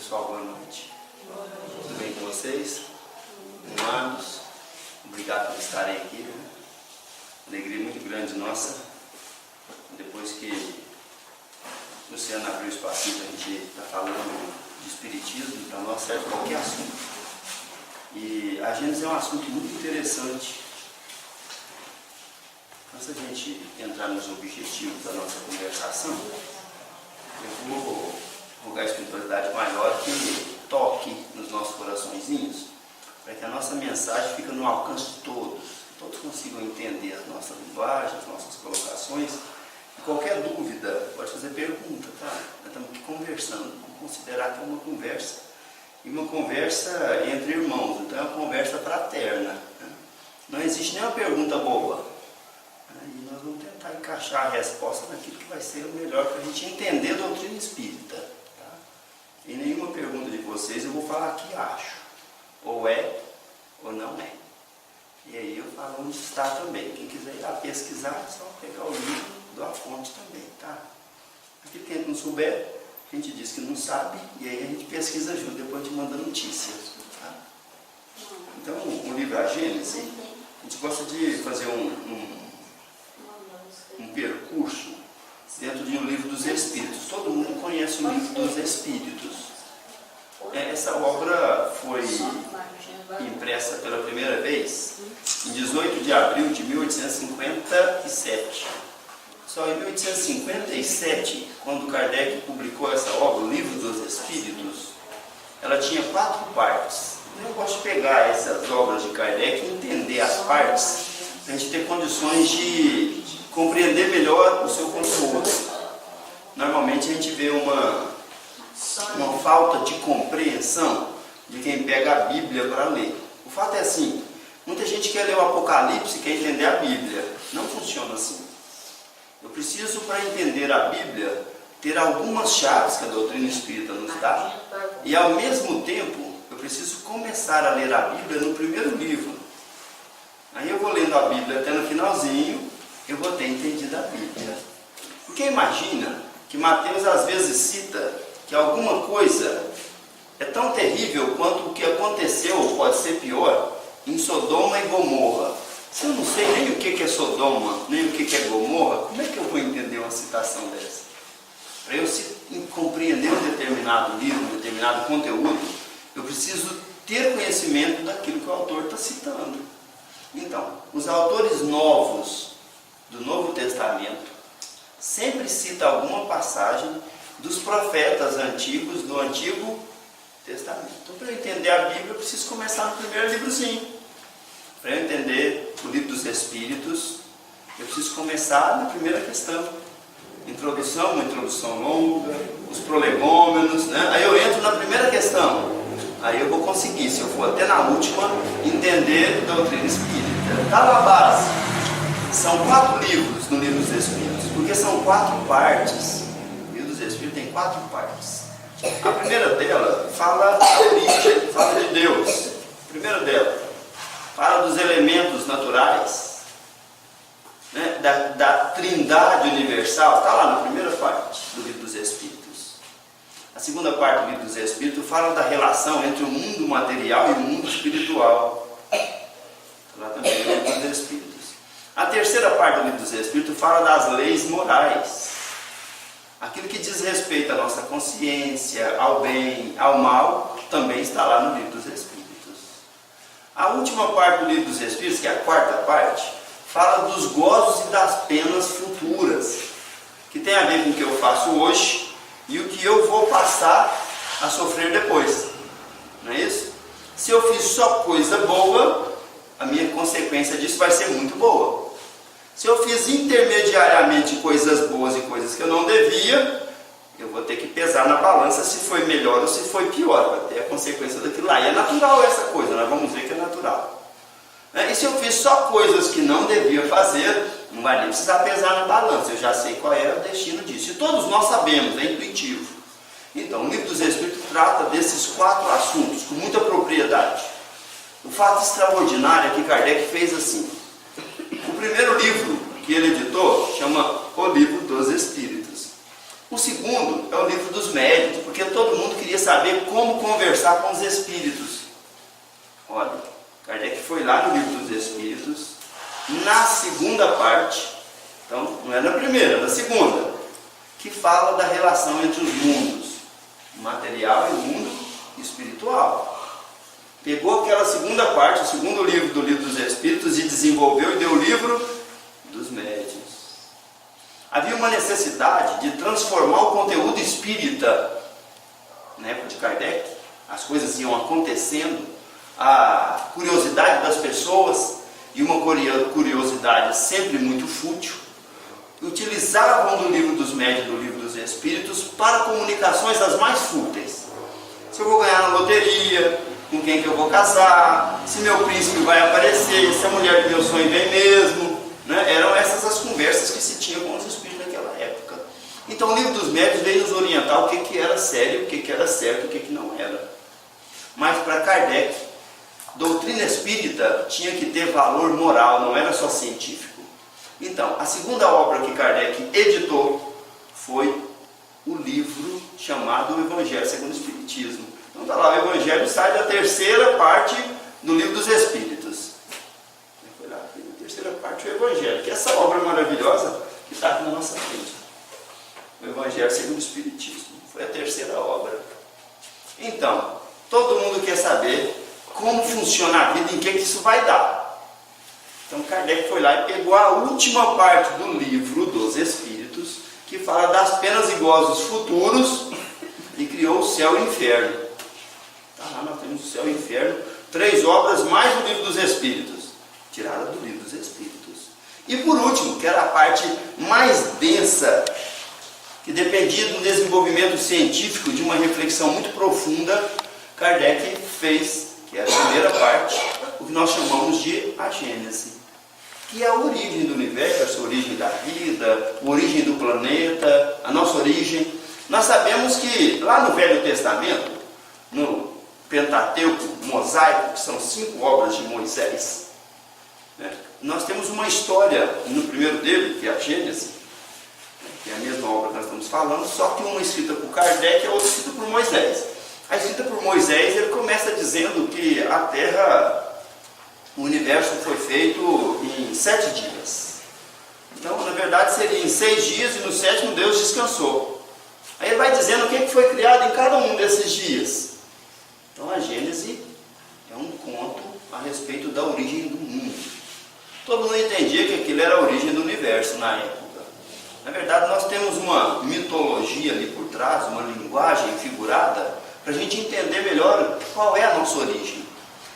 pessoal, boa noite. Tudo bem com vocês? Amados, obrigado por estarem aqui. Alegria muito grande nossa. Depois que o Luciano abriu o espacinho para a gente estar falando de espiritismo, para nós serve qualquer assunto. E a Gênesis é um assunto muito interessante. Antes da gente entrar nos objetivos da nossa conversação, eu vou rogar a espiritualidade maior que toque nos nossos coraçõezinhos, para que a nossa mensagem fique no alcance de todos. Todos consigam entender a nossa linguagem, as nossas colocações. E qualquer dúvida, pode fazer pergunta, tá? Nós estamos aqui conversando, vamos considerar que é uma conversa. E uma conversa entre irmãos, então é uma conversa fraterna. Né? Não existe nenhuma pergunta boba. E nós vamos tentar encaixar a resposta naquilo que vai ser o melhor para a gente entender a doutrina espírita. Tá? E nenhuma pergunta de vocês eu vou falar que acho. Ou é, ou não é. E aí eu falo onde está também. Quem quiser ir lá pesquisar, é só pegar o livro da fonte também. Tá? Aquilo que a gente não souber, a gente diz que não sabe, e aí a gente pesquisa junto, depois a gente manda notícias. Tá? Então, o livro A Gênesis, a gente gosta de fazer um percurso dentro de um livro dos Espíritos. Todo mundo conhece o livro dos Espíritos. Essa obra foi impressa pela primeira vez em 18 de abril de 1857. Só em 1857, quando Kardec publicou essa obra, o Livro dos Espíritos, ela tinha 4 partes. Eu gosto de pegar essas obras de Kardec e entender as partes, para a gente ter condições de compreender melhor o seu conteúdo. Normalmente a gente vê uma falta de compreensão de quem pega a Bíblia para ler. O fato é assim, muita gente quer ler o Apocalipse e quer entender a Bíblia. Não funciona assim. Eu preciso, para entender a Bíblia, ter algumas chaves que a doutrina espírita nos dá, e ao mesmo tempo eu preciso começar a ler a Bíblia no primeiro livro. Aí eu vou lendo a Bíblia até no finalzinho, eu vou ter entendido a Bíblia. Porque imagina que Mateus às vezes cita que alguma coisa é tão terrível quanto o que aconteceu, ou pode ser pior, em Sodoma e Gomorra. Se eu não sei nem o que é Sodoma, nem o que é Gomorra, como é que eu vou entender uma citação dessa? Para eu compreender um determinado livro, um determinado conteúdo, eu preciso ter conhecimento daquilo que o autor está citando. Então, os autores novos do Novo Testamento sempre citam alguma passagem dos profetas antigos do Antigo Testamento. Então, para eu entender a Bíblia, eu preciso começar no primeiro livrozinho. Para eu entender o Livro dos Espíritos, eu preciso começar na primeira questão. Introdução, uma introdução longa, os prolegômenos, né? Aí eu entro na primeira questão. Aí eu vou conseguir, se eu for até na última, entender a doutrina espírita. Está na base. São 4 livros no Livro dos Espíritos, porque são 4 partes. O Livro dos Espíritos tem 4 partes. A primeira dela fala da origem, fala de Deus. A primeira dela fala dos elementos naturais, né? da trindade universal, está lá na primeira parte do Livro dos Espíritos. A segunda parte do Livro dos Espíritos fala da relação entre o mundo material e o mundo espiritual. Lá também no Livro dos Espíritos. A terceira parte do Livro dos Espíritos fala das leis morais. Aquilo que diz respeito à nossa consciência, ao bem, ao mal, também está lá no Livro dos Espíritos. A última parte do Livro dos Espíritos, que é a quarta parte, fala dos gozos e das penas futuras, que tem a ver com o que eu faço hoje e o que eu vou passar a sofrer depois. Não é isso? Se eu fiz só coisa boa, a minha consequência disso vai ser muito boa. Se eu fiz intermediariamente coisas boas e coisas que eu não devia, eu vou ter que pesar na balança se foi melhor ou se foi pior, vai ter a consequência daquilo lá. E é natural essa coisa, nós vamos ver que é natural. E se eu fiz só coisas que não devia fazer, não vai nem precisar pesar na balança, eu já sei qual é o destino disso. E todos nós sabemos, é intuitivo. Então, o Livro dos Espíritos trata desses 4 assuntos com muita propriedade. O fato extraordinário é que Kardec fez assim. O primeiro livro que ele editou chama O Livro dos Espíritos. O segundo é o Livro dos Médiuns, porque porque todo mundo queria saber como conversar com os espíritos. Olha, Kardec foi lá no Livro dos Espíritos, na segunda parte, então não é na primeira, é na segunda, que fala da relação entre os mundos, o material e o mundo espiritual. Pegou aquela segunda parte, o segundo livro do Livro dos Espíritos, e desenvolveu e deu o Livro dos Médiuns. Havia uma necessidade de transformar o conteúdo espírita. Na época de Kardec, as coisas iam acontecendo, a curiosidade das pessoas, e uma curiosidade sempre muito fútil, utilizavam do Livro dos Médiuns e do Livro dos Espíritos para comunicações das mais fúteis. Se eu vou ganhar na loteria, com quem que eu vou casar, se meu príncipe vai aparecer, se a mulher do meu sonho vem mesmo, né? Eram essas as conversas que se tinha com os espíritos naquela época. Então o Livro dos Médiuns veio nos orientar o que era sério, o que era certo e o que não era. Mas para Kardec, doutrina espírita tinha que ter valor moral, não era só científico. Então, a segunda obra que Kardec editou foi o livro chamado O Evangelho segundo o Espiritismo. Então está lá, o Evangelho sai da terceira parte do Livro dos Espíritos. Foi lá, a terceira parte do Evangelho, que é essa obra maravilhosa que está aqui na nossa frente. O Evangelho segundo o Espiritismo. Foi a terceira obra. Então, todo mundo quer saber como funciona a vida, em que isso vai dar. Então Kardec foi lá e pegou a última parte do Livro dos Espíritos, que fala das penas e gozos futuros, e criou o céu e o inferno. Tá lá, nós temos o céu e o inferno, 3 obras mais o Livro dos Espíritos, tirada do Livro dos Espíritos. E por último, que era a parte mais densa, que dependia do desenvolvimento científico, de uma reflexão muito profunda, Kardec fez, que é a primeira parte, o que nós chamamos de a Gênese, que é a origem do universo, a origem da vida, a origem do planeta, a nossa origem. Nós sabemos que lá no Velho Testamento, no Pentateuco, Mosaico, que são 5 obras de Moisés, né, nós temos uma história no primeiro dele, que é a Gênese, que é a mesma obra que nós estamos falando, só que uma escrita por Kardec e a outra escrita por Moisés. A escrita por Moisés, ele começa dizendo que a Terra, o universo foi feito em 7 dias. Então, na verdade, seria em 6 dias e no 7º Deus descansou. Aí ele vai dizendo o que foi criado em cada um desses dias. Então, a Gênese é um conto a respeito da origem do mundo. Todo mundo entendia que aquilo era a origem do universo na época. Na verdade, nós temos uma mitologia ali por trás, uma linguagem figurada, para a gente entender melhor qual é a nossa origem.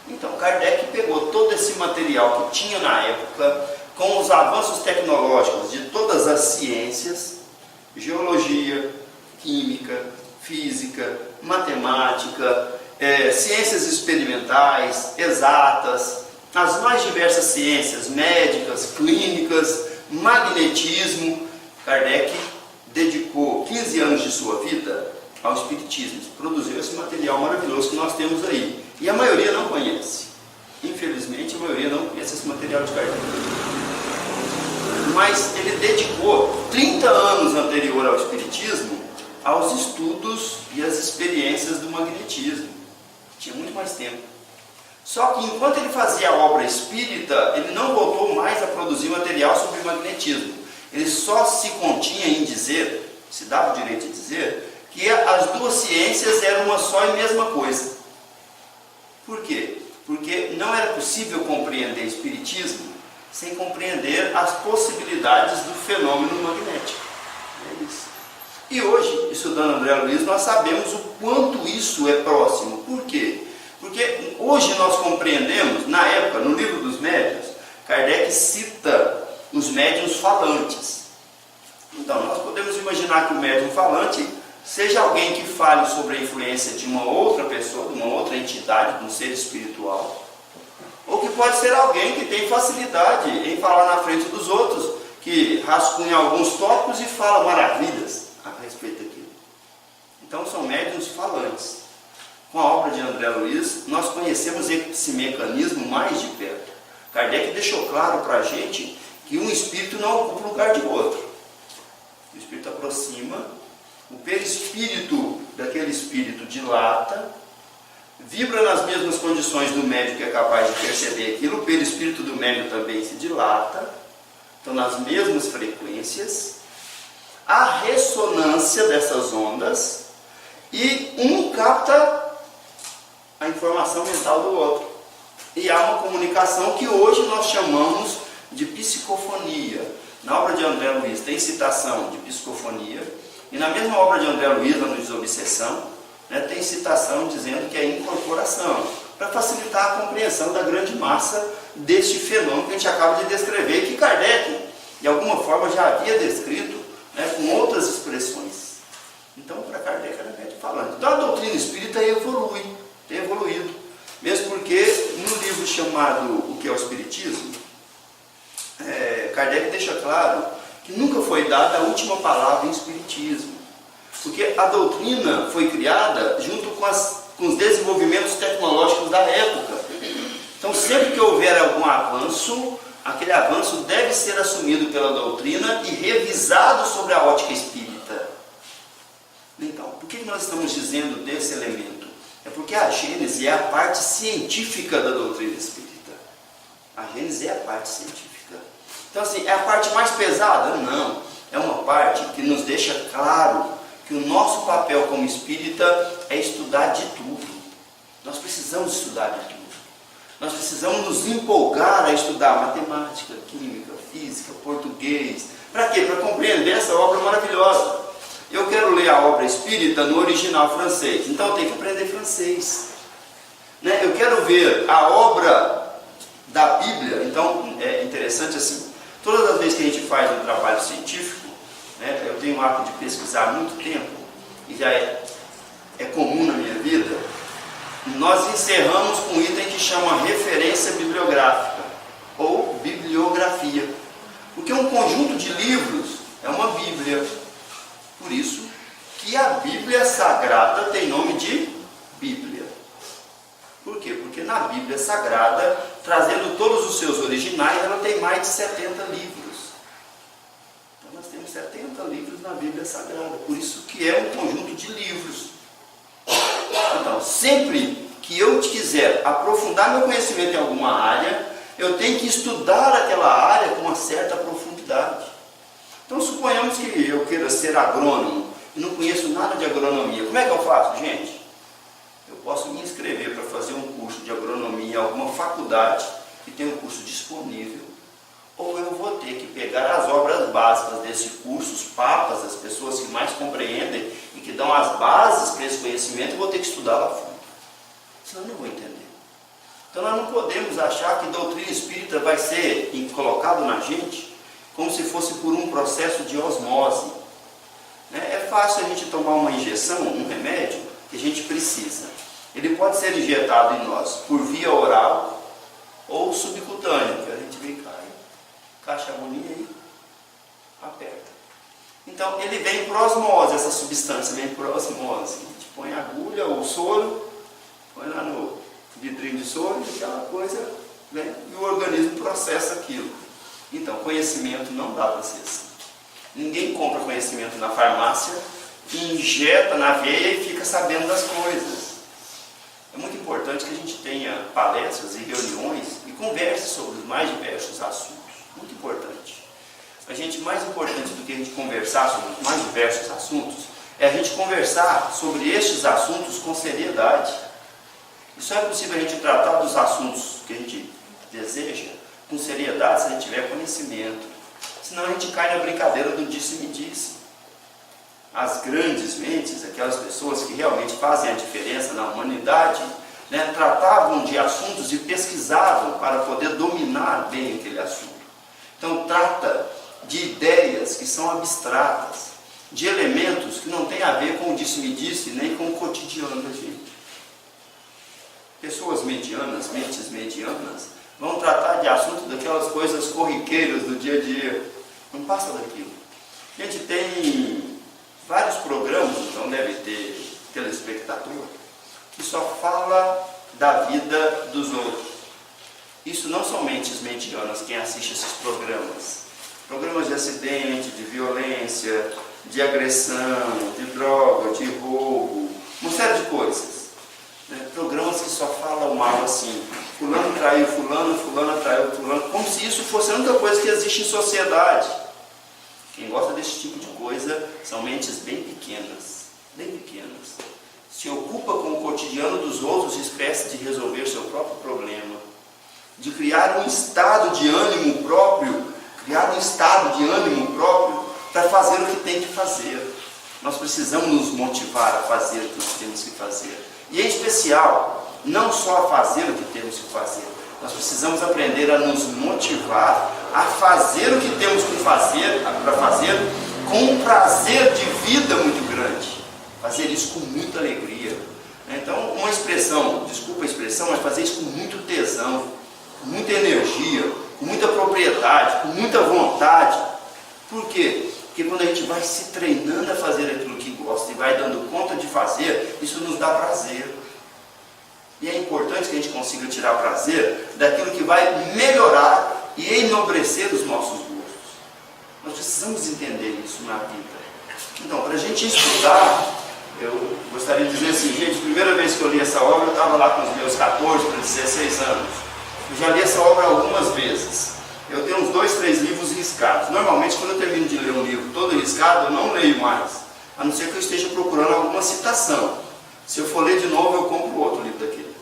Então, Kardec pegou todo esse material que tinha na época, com os avanços tecnológicos de todas as ciências, geologia, química, física, matemática, ciências experimentais, exatas, as mais diversas ciências médicas, clínicas, magnetismo. Kardec dedicou 15 anos de sua vida ao Espiritismo, produziu esse material maravilhoso que nós temos aí. E a maioria não conhece. Infelizmente, a maioria não conhece esse material de Kardec. Mas ele dedicou 30 anos anterior ao Espiritismo aos estudos e às experiências do magnetismo. Tinha muito mais tempo. Só que enquanto ele fazia a obra espírita, ele não voltou mais a produzir material sobre magnetismo. Ele só se continha em dizer, se dava o direito de dizer, que as duas ciências eram uma só e mesma coisa. Por quê? Porque não era possível compreender espiritismo sem compreender as possibilidades do fenômeno magnético. É isso. E hoje, estudando André Luiz, nós sabemos o quanto isso é próximo. Por quê? Porque hoje nós compreendemos, na época, no Livro dos Médiuns, Kardec cita os médiuns falantes. Então, nós podemos imaginar que o médium falante seja alguém que fale sobre a influência de uma outra pessoa, de uma outra entidade, de um ser espiritual, ou que pode ser alguém que tem facilidade em falar na frente dos outros, que rascunha alguns tópicos e fala maravilhas a respeito daquilo. Então são médiuns falantes. Com a obra de André Luiz, nós conhecemos esse mecanismo mais de perto. Kardec deixou claro para a gente que um espírito não ocupa o lugar de outro. O espírito aproxima, o perispírito daquele espírito dilata, vibra nas mesmas condições do médium que é capaz de perceber aquilo, o perispírito do médium também se dilata, então nas mesmas frequências, a ressonância dessas ondas, e um capta a informação mental do outro. E há uma comunicação que hoje nós chamamos de psicofonia. Na obra de André Luiz tem citação de psicofonia, e na mesma obra de André Luiz, na Desobsessão, tem citação dizendo que é incorporação, para facilitar a compreensão da grande massa deste fenômeno que a gente acaba de descrever, que Kardec, de alguma forma, já havia descrito, com outras expressões. Então, para Kardec era médium falando. Então, a doutrina espírita tem evoluído. Mesmo porque, no livro chamado O que é o Espiritismo, Kardec deixa claro que nunca foi dada a última palavra em Espiritismo. Porque a doutrina foi criada junto com os desenvolvimentos tecnológicos da época. Então, sempre que houver algum avanço, aquele avanço deve ser assumido pela doutrina e revisado sobre a ótica espírita. Então, por que nós estamos dizendo desse elemento? É porque a Gênese é a parte científica da doutrina espírita. A Gênese é a parte científica. Então, assim, é a parte mais pesada? Não. É uma parte que nos deixa claro que o nosso papel como espírita é estudar de tudo. Nós precisamos estudar de tudo. Nós precisamos nos empolgar a estudar matemática, química, física, português. Para quê? Para compreender essa obra maravilhosa. Eu quero ler a obra espírita no original francês, então eu tenho que aprender francês. Eu quero ver a obra da Bíblia, então é interessante assim, todas as vezes que a gente faz um trabalho científico, eu tenho o hábito de pesquisar há muito tempo, e já é comum na minha vida, nós encerramos com um item que chama referência bibliográfica, ou bibliografia. Porque um conjunto de livros é uma Bíblia. Por isso que a Bíblia Sagrada tem nome de Bíblia. Por quê? Porque na Bíblia Sagrada, trazendo todos os seus originais, ela tem mais de 70 livros. Então nós temos 70 livros na Bíblia Sagrada. Por isso que é um conjunto de livros. Então, sempre que eu quiser aprofundar meu conhecimento em alguma área, eu tenho que estudar aquela área com uma certa profundidade. Então, suponhamos que eu queira ser agrônomo e não conheço nada de agronomia. Como é que eu faço, gente? Eu posso me inscrever para fazer um curso de agronomia em alguma faculdade que tem um curso disponível. Ou eu vou ter que pegar as obras básicas desse curso, os papas, as pessoas que mais compreendem e que dão as bases para esse conhecimento, e vou ter que estudar lá fundo. Senão eu não vou entender. Então nós não podemos achar que doutrina espírita vai ser colocado na gente como se fosse por um processo de osmose. É fácil a gente tomar uma injeção, um remédio que a gente precisa. Ele pode ser injetado em nós por via oral ou subcutânea, que a gente vem cá, caixa a bolinha aí, aperta. Então ele vem por osmose, essa substância vem por osmose. A gente põe a agulha ou o soro, põe lá no vidrinho de soro e aquela coisa vem, e o organismo processa aquilo. Então, conhecimento não dá para ser assim. Ninguém compra conhecimento na farmácia, injeta na veia e fica sabendo das coisas. É muito importante que a gente tenha palestras e reuniões e converse sobre os mais diversos assuntos. Muito importante. Mais importante do que a gente conversar sobre os mais diversos assuntos, é a gente conversar sobre estes assuntos com seriedade. E só é possível a gente tratar dos assuntos que a gente deseja com seriedade se a gente tiver conhecimento. Senão a gente cai na brincadeira do disse-me-disse. As grandes mentes, aquelas pessoas que realmente fazem a diferença na humanidade, tratavam de assuntos e pesquisavam para poder dominar bem aquele assunto. Então trata de ideias que são abstratas, de elementos que não têm a ver com o disse-me-disse, nem com o cotidiano da gente. Pessoas medianas, mentes medianas, vão tratar de assuntos daquelas coisas corriqueiras do dia a dia. Não passa daquilo. A gente tem vários programas, então deve ter telespectador, que só fala da vida dos outros. Isso não são mentes medianas quem assiste esses programas. Programas de acidente, de violência, de agressão, de droga, de roubo, uma série de coisas. Programas que só falam mal assim, fulano traiu fulano, fulano traiu fulano, como se isso fosse a única coisa que existe em sociedade. Quem gosta desse tipo de coisa são mentes bem pequenas, se ocupa com o cotidiano dos outros e esquece de resolver seu próprio problema, de criar um estado de ânimo próprio, para fazer o que tem que fazer. Nós precisamos nos motivar a fazer o que temos que fazer. E em especial, não só a fazer o que temos que fazer, nós precisamos aprender a nos motivar a fazer o que temos que fazer, para fazer com um prazer de vida muito grande. Fazer isso com muita alegria. Então, uma expressão, desculpa a expressão, mas fazer isso com muito tesão, com muita energia, com muita propriedade, com muita vontade. Por quê? Porque quando a gente vai se treinando a fazer aquilo que gosta e vai dando conta de fazer, isso nos dá prazer. E é importante que a gente consiga tirar prazer daquilo que vai melhorar e enobrecer os nossos gostos. Nós precisamos entender isso na vida. Então, para a gente estudar, eu gostaria de dizer assim, gente, a primeira vez que eu li essa obra, eu estava lá com os meus 14 para 16 anos. Eu já li essa obra algumas vezes. Eu tenho uns 2, 3 livros riscados. Normalmente, quando eu termino de ler um livro todo riscado, eu não leio mais, a não ser que eu esteja procurando alguma citação. Se eu for ler de novo, eu compro outro livro daquele.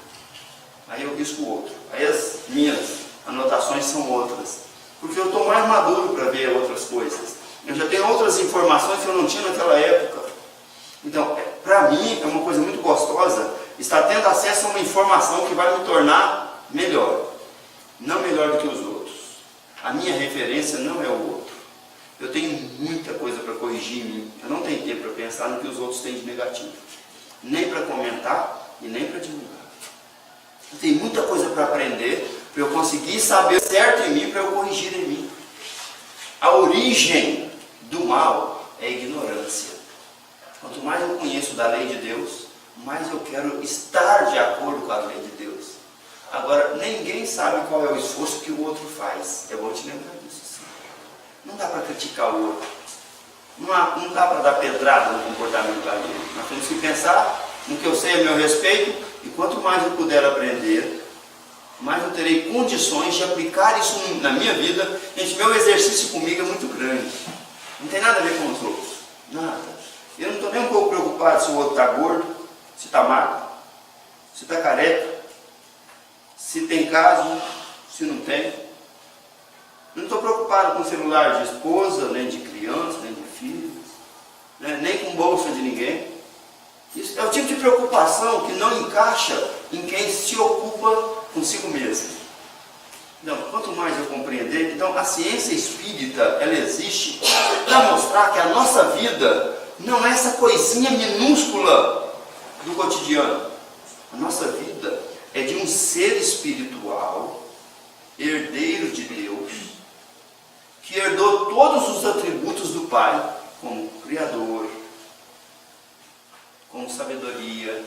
Aí eu risco outro. Aí as minhas anotações são outras. Porque eu estou mais maduro para ver outras coisas. Eu já tenho outras informações que eu não tinha naquela época. Então, para mim, é uma coisa muito gostosa estar tendo acesso a uma informação que vai me tornar melhor. Não melhor do que os outros. A minha referência não é o outro. Eu tenho muita coisa para corrigir em mim. Eu não tenho tempo para pensar no que os outros têm de negativo. Nem para comentar e nem para divulgar. Eu tenho muita coisa para aprender, para eu conseguir saber certo em mim, para eu corrigir em mim. A origem do mal é a ignorância. Quanto mais eu conheço da lei de Deus, mais eu quero estar de acordo com a lei de Deus. Agora, ninguém sabe qual é o esforço que o outro faz. Eu vou te lembrar disso. Sim. Não dá para criticar o outro. Não dá para dar pedrada no comportamento da vida. Nós temos que pensar no que eu sei a meu respeito, e quanto mais eu puder aprender, mais eu terei condições de aplicar isso na minha vida. Gente, meu exercício comigo é muito grande. Não tem nada a ver com os outros. Nada. Eu não estou nem um pouco preocupado se o outro está gordo, se está magro, se está careca, se tem caso, se não tem. Não estou preocupado com celular de esposa, nem de criança, nem de filhos, nem com bolsa de ninguém. Isso é o tipo de preocupação que não encaixa em quem se ocupa consigo mesmo. Então, quanto mais eu compreender, então a ciência espírita, ela existe para mostrar que a nossa vida não é essa coisinha minúscula do cotidiano. A nossa vida é de um ser espiritual, herdeiro de Deus, que herdou todos os atributos do Pai, como Criador, como sabedoria,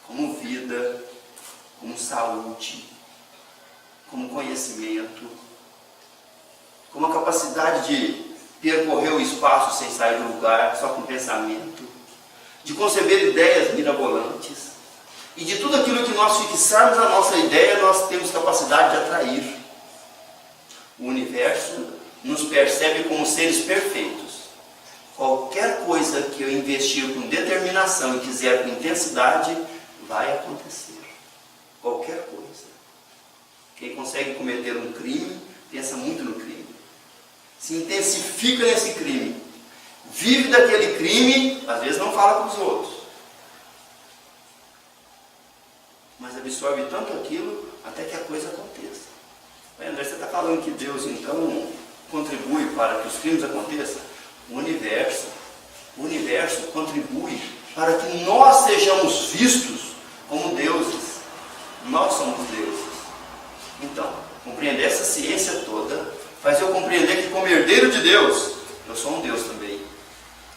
como vida, como saúde, como conhecimento, como a capacidade de percorrer o espaço sem sair do lugar, só com pensamento, de conceber ideias mirabolantes, e de tudo aquilo que nós fixarmos a nossa ideia, nós temos capacidade de atrair. O universo nos percebe como seres perfeitos. Qualquer coisa que eu investir com determinação e quiser com intensidade, vai acontecer. Qualquer coisa. Quem consegue cometer um crime, pensa muito no crime. Se intensifica nesse crime. Vive daquele crime, às vezes não fala com os outros. Mas absorve tanto aquilo até que a coisa aconteça. André, você está falando que Deus então contribui para que os crimes aconteçam? O universo contribui para que nós sejamos vistos como deuses. Nós somos deuses. Então, compreender essa ciência toda faz eu compreender que, como herdeiro de Deus, eu sou um Deus também.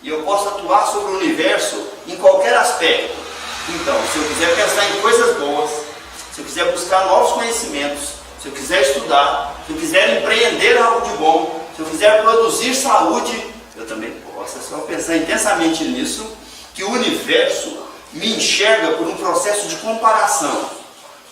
E eu posso atuar sobre o universo em qualquer aspecto. Então, se eu quiser pensar em coisas boas, se eu quiser buscar novos conhecimentos, se eu quiser estudar, se eu quiser empreender algo de bom, se eu quiser produzir saúde, eu também posso. possa só pensar intensamente nisso, que o universo me enxerga por um processo de comparação.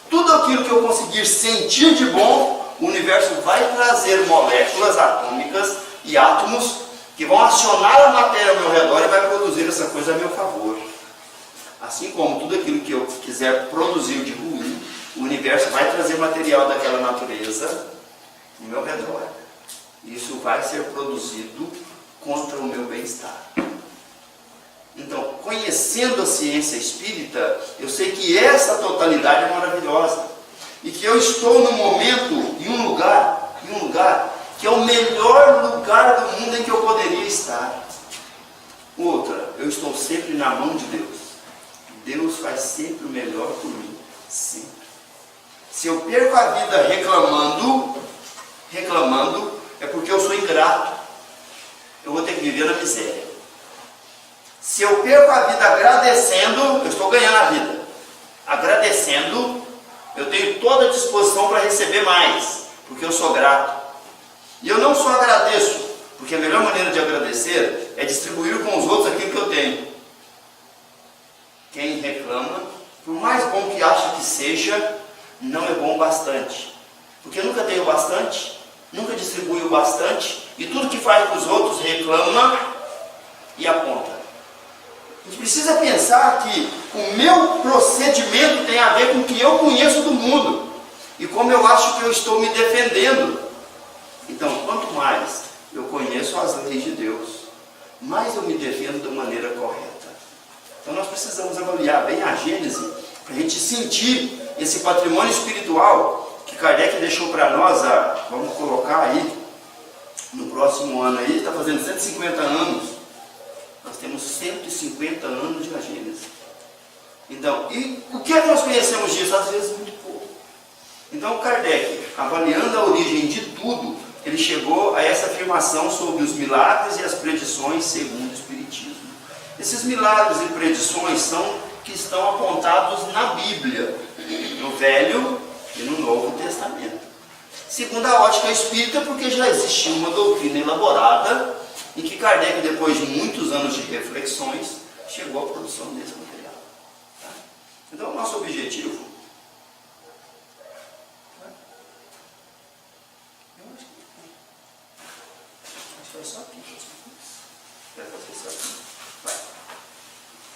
Tudo aquilo que eu conseguir sentir de bom, o universo vai trazer moléculas atômicas e átomos que vão acionar a matéria ao meu redor e vai produzir essa coisa a meu favor. Assim como tudo aquilo que eu quiser produzir de ruim, o universo vai trazer material daquela natureza ao meu redor. Isso vai ser produzido contra o meu bem-estar. Então, conhecendo a ciência espírita, eu sei que essa totalidade é maravilhosa. E que eu estou no momento, em um lugar, que é o melhor lugar do mundo em que eu poderia estar. Outra, eu estou sempre na mão de Deus. Deus faz sempre o melhor por mim, sempre. Se eu perco a vida reclamando, é porque eu sou ingrato. Eu vou ter que viver na miséria. Se eu perco a vida agradecendo, eu estou ganhando a vida. Agradecendo, eu tenho toda a disposição para receber mais, porque eu sou grato. E eu não só agradeço, porque a melhor maneira de agradecer é distribuir com os outros aquilo que eu tenho. Quem reclama, por mais bom que acha que seja, não é bom o bastante. Porque nunca tem o bastante, nunca distribui o bastante, e tudo que faz para os outros reclama e aponta. A gente precisa pensar que o meu procedimento tem a ver com o que eu conheço do mundo e como eu acho que eu estou me defendendo. Então, quanto mais eu conheço as leis de Deus, mais eu me defendo da maneira correta. Então nós precisamos avaliar bem a Gênese para a gente sentir esse patrimônio espiritual que Kardec deixou para nós, vamos colocar aí, no próximo ano aí, está fazendo 150 anos. Nós temos 150 anos de Gênese. Então, e o que é que nós conhecemos disso? Às vezes muito pouco. Então Kardec, avaliando a origem de tudo, ele chegou a essa afirmação sobre os milagres e as predições segundo o Espiritismo. Esses milagres e predições que estão apontados na Bíblia, no Velho e no Novo Testamento. Segundo a ótica espírita, porque já existia uma doutrina elaborada em que Kardec, depois de muitos anos de reflexões, chegou à produção desse material. Tá? Então, o nosso objetivo...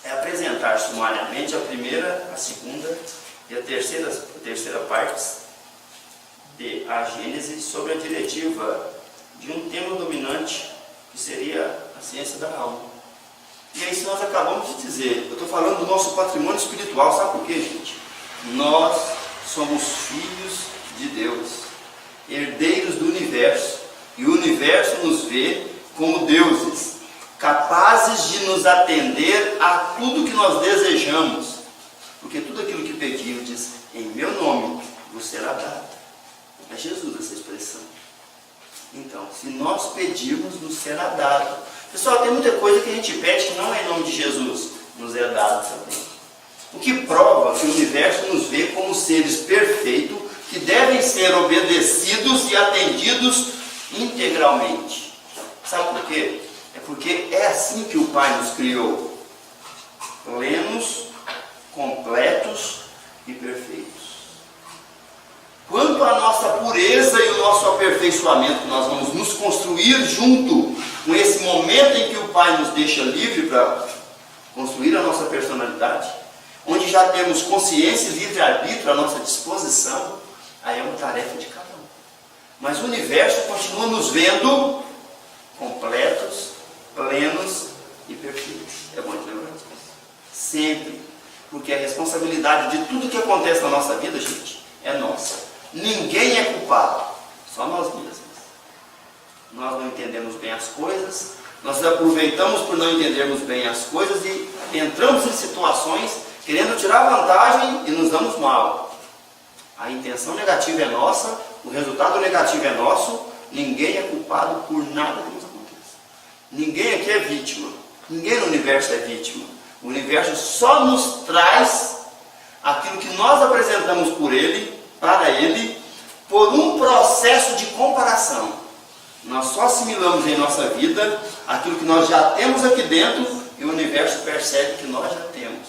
é apresentar sumariamente a primeira, a segunda e a terceira partes de A Gênese sobre a diretiva de um tema dominante que seria a ciência da alma. E aí, se nós acabamos de dizer, eu estou falando do nosso patrimônio espiritual, sabe por quê, gente? Nós somos filhos de Deus, herdeiros do universo, e o universo nos vê como deuses, capazes de nos atender a tudo que nós desejamos, porque tudo aquilo que pedirdes em meu nome vos será dado. É Jesus essa expressão. Então, se nós pedirmos, nos será dado. Pessoal, tem muita coisa que a gente pede que não é em nome de Jesus, nos é dado também. O que prova que o universo nos vê como seres perfeitos, que devem ser obedecidos e atendidos integralmente. Sabe por quê? É porque é assim que o Pai nos criou, plenos, completos e perfeitos. Quanto à nossa pureza e o nosso aperfeiçoamento, nós vamos nos construir junto com esse momento em que o Pai nos deixa livre para construir a nossa personalidade, onde já temos consciência e livre-arbítrio à nossa disposição, aí é uma tarefa de cada um. Mas o universo continua nos vendo completos, plenos e perfeitos. É bom de lembrar disso. Sempre. Porque a responsabilidade de tudo que acontece na nossa vida, gente, é nossa. Ninguém é culpado, só nós mesmos. Nós não entendemos bem as coisas, nós aproveitamos por não entendermos bem as coisas e entramos em situações querendo tirar vantagem e nos damos mal. A intenção negativa é nossa, o resultado negativo é nosso, ninguém é culpado por nada que nos aconteça. Ninguém aqui é vítima, ninguém no universo é vítima. O universo só nos traz aquilo que nós apresentamos para ele, por um processo de comparação. Nós só assimilamos em nossa vida aquilo que nós já temos aqui dentro e o universo percebe que nós já temos.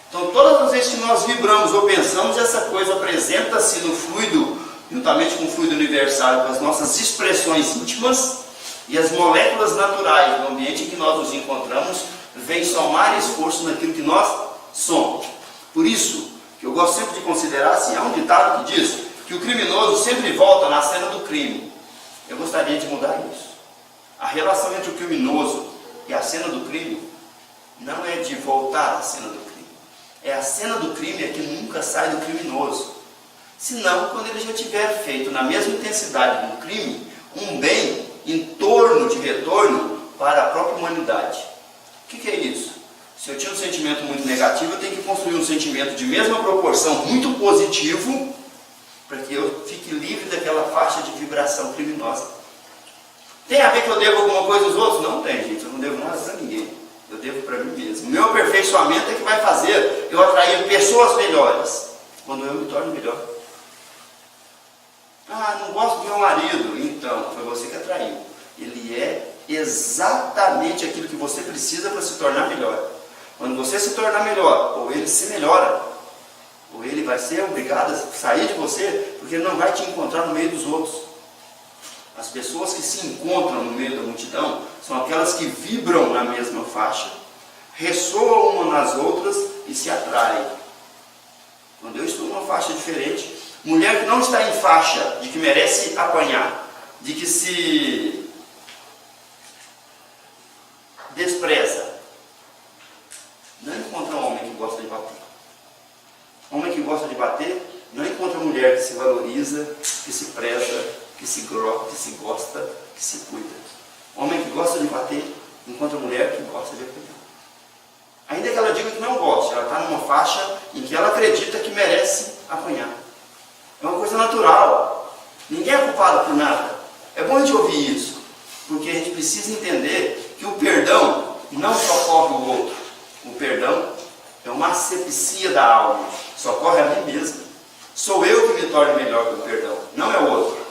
Então, todas as vezes que nós vibramos ou pensamos, essa coisa apresenta-se no fluido, juntamente com o fluido universal, com as nossas expressões íntimas, e as moléculas naturais do ambiente em que nós nos encontramos vêm somar esforço naquilo que nós somos. Por isso, que eu gosto sempre de considerar assim, há um ditado que diz que o criminoso sempre volta na cena do crime. Eu gostaria de mudar isso. A relação entre o criminoso e a cena do crime não é de voltar à cena do crime. É a cena do crime é que nunca sai do criminoso. Senão, quando ele já tiver feito na mesma intensidade do crime, um bem em torno de retorno para a própria humanidade. O que é isso? Se eu tinha um sentimento muito negativo, eu tenho que construir um sentimento de mesma proporção, muito positivo, para que eu fique livre daquela faixa de vibração criminosa. Tem a ver que eu devo alguma coisa aos outros? Não tem, gente. Eu não devo nada para ninguém. Eu devo para mim mesmo. O meu aperfeiçoamento é que vai fazer eu atrair pessoas melhores, quando eu me torno melhor. Ah, não gosto do meu marido. Então, foi você que atraiu. Ele é exatamente aquilo que você precisa para se tornar melhor. Quando você se tornar melhor, ou ele se melhora, ou ele vai ser obrigado a sair de você, porque ele não vai te encontrar no meio dos outros. As pessoas que se encontram no meio da multidão são aquelas que vibram na mesma faixa, ressoam uma nas outras e se atraem. Quando eu estou numa faixa diferente, mulher que não está em faixa de que merece apanhar, de que se despreza, não encontra um homem que gosta de bater. Homem que gosta de bater não encontra mulher que se valoriza, que se preza, que se gosta, que se cuida. Homem que gosta de bater encontra mulher que gosta de apanhar. Ainda que ela diga que não gosta, ela está numa faixa em que ela acredita que merece apanhar. É uma coisa natural. Ninguém é culpado por nada. É bom a gente ouvir isso, porque a gente precisa entender que o perdão não socorre o outro. O perdão é uma asepsia da alma. Socorre a mim mesmo. Sou eu que me torno melhor com o perdão, não é o outro.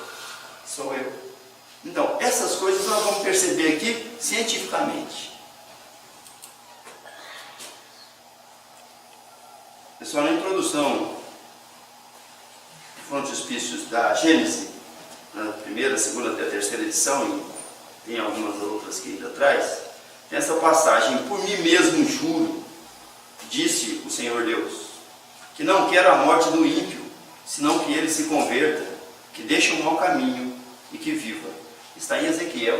Sou eu. Então, essas coisas nós vamos perceber aqui cientificamente. Pessoal, na introdução do frontispícios da Gênesis, na primeira, segunda até a terceira edição, e tem algumas outras que ainda traz, tem essa passagem: por mim mesmo juro, disse o Senhor Deus, que não quero a morte do ímpio, senão que ele se converta, que deixe o mau caminho e que viva. Está em Ezequiel,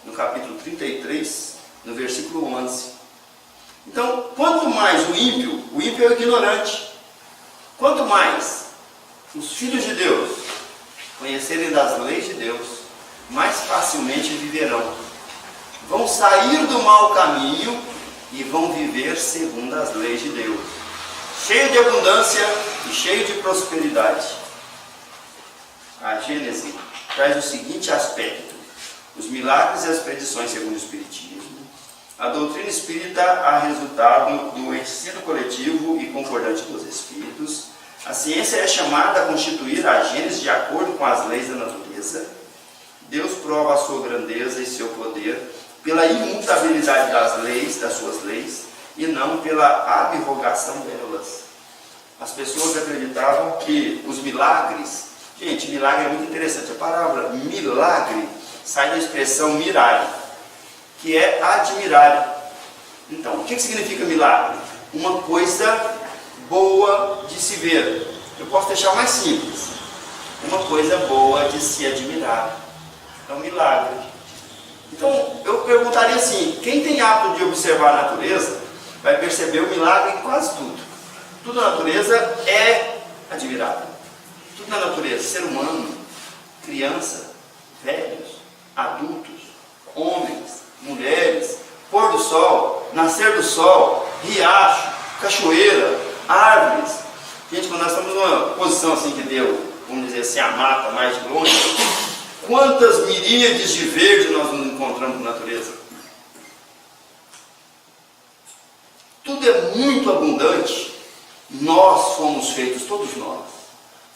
no capítulo 33, no versículo 11. Então, quanto mais o ímpio é o ignorante, quanto mais os filhos de Deus conhecerem das leis de Deus, mais facilmente viverão. Vão sair do mau caminho e vão viver segundo as leis de Deus, cheio de abundância e cheio de prosperidade. A Gênesis traz o seguinte aspecto: os milagres e as predições segundo o Espiritismo. A doutrina espírita há resultado do ensino coletivo e concordante dos espíritos. A ciência é chamada a constituir a Gênesis de acordo com as leis da natureza. Deus prova a sua grandeza e seu poder pela imutabilidade das leis, das suas leis, e não pela abrogação delas. As pessoas acreditavam que os milagres... Gente, milagre é muito interessante. A palavra milagre sai da expressão mirare, que é admirar. Então, o que significa milagre? Uma coisa boa de se ver. Eu posso deixar mais simples. Uma coisa boa de se admirar. É um milagre. Então, eu perguntaria assim: quem tem hábito de observar a natureza vai perceber o milagre em quase tudo. Tudo na natureza é admirável. Tudo na natureza, ser humano, criança, velhos, adultos, homens, mulheres, pôr do sol, nascer do sol, riacho, cachoeira, árvores. Gente, quando nós estamos numa posição assim que deu, vamos dizer assim, a mata mais de longe, quantas miríades de verde nós nos encontramos na natureza? Tudo é muito abundante. Nós fomos feitos, todos nós,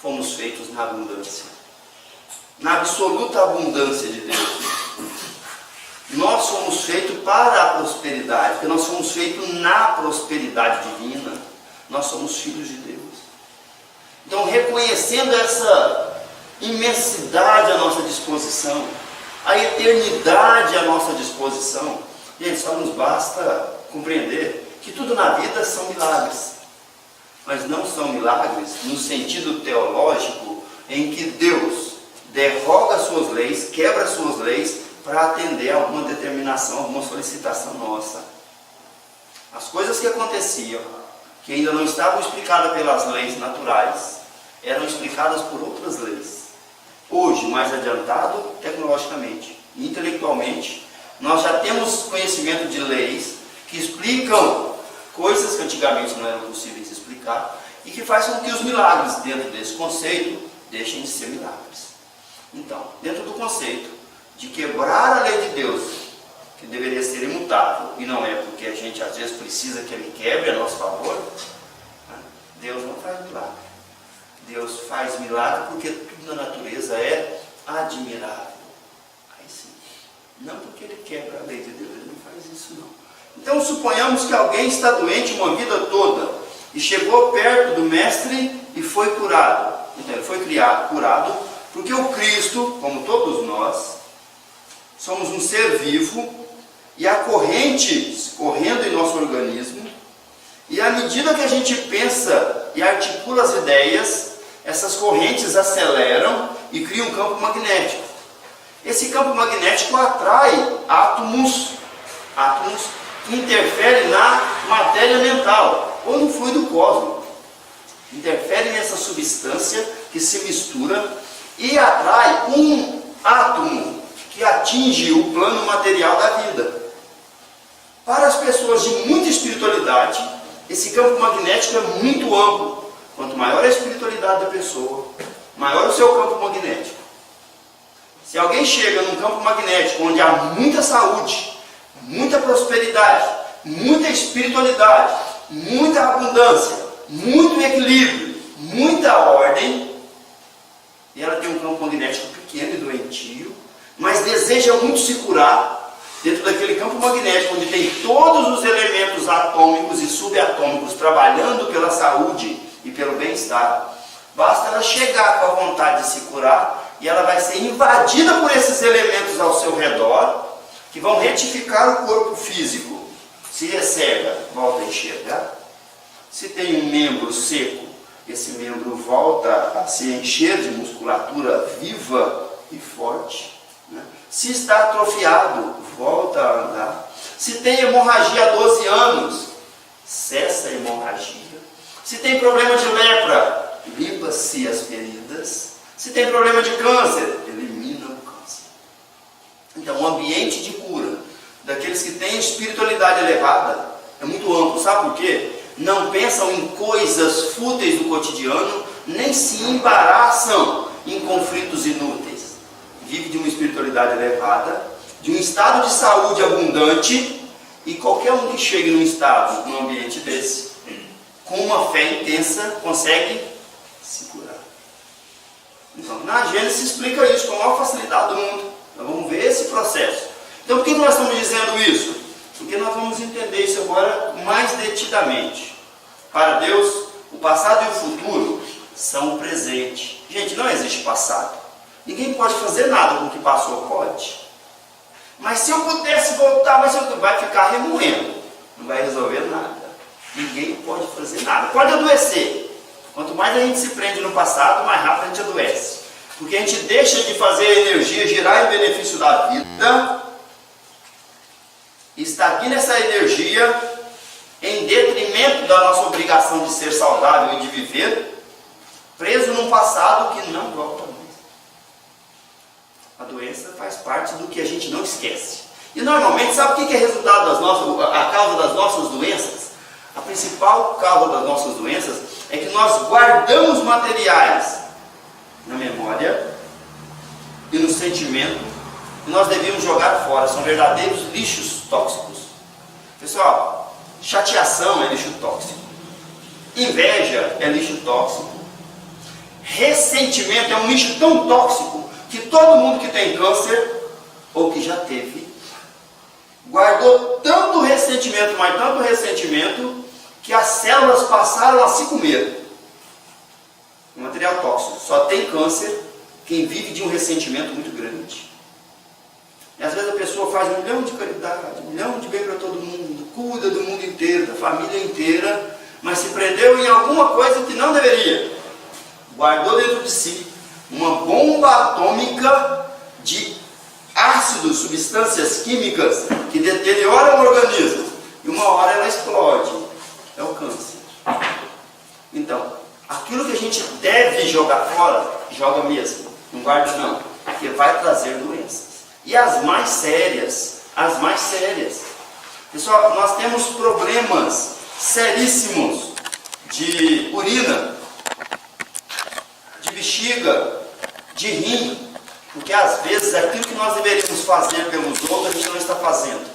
fomos feitos na abundância, na absoluta abundância de Deus. para a prosperidade, porque nós somos feitos na prosperidade divina, nós somos filhos de Deus. Então, reconhecendo essa imensidade à nossa disposição, a eternidade à nossa disposição, gente, só nos basta compreender que tudo na vida são milagres, mas não são milagres no sentido teológico em que Deus derroga suas leis, quebra suas leis para atender a alguma determinação, alguma solicitação nossa. As coisas que aconteciam, que ainda não estavam explicadas pelas leis naturais, eram explicadas por outras leis. Hoje, mais adiantado tecnologicamente e intelectualmente, nós já temos conhecimento de leis que explicam coisas que antigamente não eram possíveis de explicar e que faz com que os milagres dentro desse conceito deixem de ser milagres. Então, dentro do conceito de quebrar a lei de Deus, que deveria ser imutável, e não é porque a gente às vezes precisa que ele quebre a nosso favor, Deus não faz milagre. Deus faz milagre porque tudo na natureza é admirável. Aí sim. Não porque ele quebra a lei de Deus, ele não faz isso não. Então suponhamos que alguém está doente uma vida toda e chegou perto do mestre e foi curado. Então ele foi curado porque o Cristo, como todos nós, somos um ser vivo e há correntes correndo em nosso organismo, e à medida que a gente pensa e articula as ideias, essas correntes aceleram e criam um campo magnético. Esse campo magnético atrai átomos que interferem na matéria mental ou no fluido cósmico. Interferem nessa substância que se mistura e atrai um átomo que atinge o plano material da vida. Para as pessoas de muita espiritualidade, esse campo magnético é muito amplo. Quanto maior a espiritualidade da pessoa, maior o seu campo magnético. Se alguém chega num campo magnético onde há muita saúde, muita prosperidade, muita espiritualidade, muita abundância, muito equilíbrio, muita ordem, e ela tem um campo magnético pequeno e doentio, mas deseja muito se curar, dentro daquele campo magnético onde tem todos os elementos atômicos e subatômicos trabalhando pela saúde e pelo bem-estar, basta ela chegar com a vontade de se curar e ela vai ser invadida por esses elementos ao seu redor, que vão retificar o corpo físico. Se é cega, volta a enxergar. Se tem um membro seco, esse membro volta a se encher de musculatura viva e forte. Se está atrofiado, volta a andar. Se tem hemorragia há 12 anos, cessa a hemorragia. Se tem problema de lepra, limpa-se as feridas. Se tem problema de câncer, elimina o câncer. Então, o ambiente de cura daqueles que têm espiritualidade elevada é muito amplo. Sabe por quê? Não pensam em coisas fúteis do cotidiano, nem se embaraçam em conflitos inúteis. Vive de uma espiritualidade elevada, de um estado de saúde abundante, e qualquer um que chegue num ambiente desse, com uma fé intensa, consegue se curar. Então, na Gênesis explica isso com a maior facilidade do mundo. Nós vamos ver esse processo. Então, por que nós estamos dizendo isso? Porque nós vamos entender isso agora mais detidamente. Para Deus, o passado e o futuro são o presente. Gente, não existe passado. Ninguém pode fazer nada com o que passou, pode. Mas se eu pudesse voltar, vai ficar remoendo. Não vai resolver nada. Ninguém pode fazer nada. Pode adoecer. Quanto mais a gente se prende no passado, mais rápido a gente adoece. Porque a gente deixa de fazer a energia girar em benefício da vida, e está aqui nessa energia em detrimento da nossa obrigação de ser saudável e de viver, preso num passado que não volta mais. A doença faz parte do que a gente não esquece. E normalmente, sabe o que é resultado a causa das nossas doenças? A principal causa das nossas doenças é que nós guardamos materiais na memória e no sentimento que nós devíamos jogar fora. São verdadeiros lixos tóxicos. Pessoal, chateação é lixo tóxico. Inveja é lixo tóxico. Ressentimento é um lixo tão tóxico que todo mundo que tem câncer ou que já teve guardou tanto ressentimento, mas tanto ressentimento, que as células passaram a se comer. Um material tóxico. Só tem câncer quem vive de um ressentimento muito grande. E às vezes a pessoa faz 1 milhão de caridade, 1 milhão de bem para todo mundo, cuida do mundo inteiro, da família inteira, mas se prendeu em alguma coisa que não deveria. Guardou dentro de si uma bomba atômica de ácidos, substâncias químicas que deterioram o organismo. E uma hora ela explode. É o câncer. Então, aquilo que a gente deve jogar fora, joga mesmo. Não guarde não, porque vai trazer doenças. E as mais sérias, Pessoal, nós temos problemas seríssimos de urina, de bexiga, de rim, porque às vezes aquilo que nós deveríamos fazer pelos outros, a gente não está fazendo.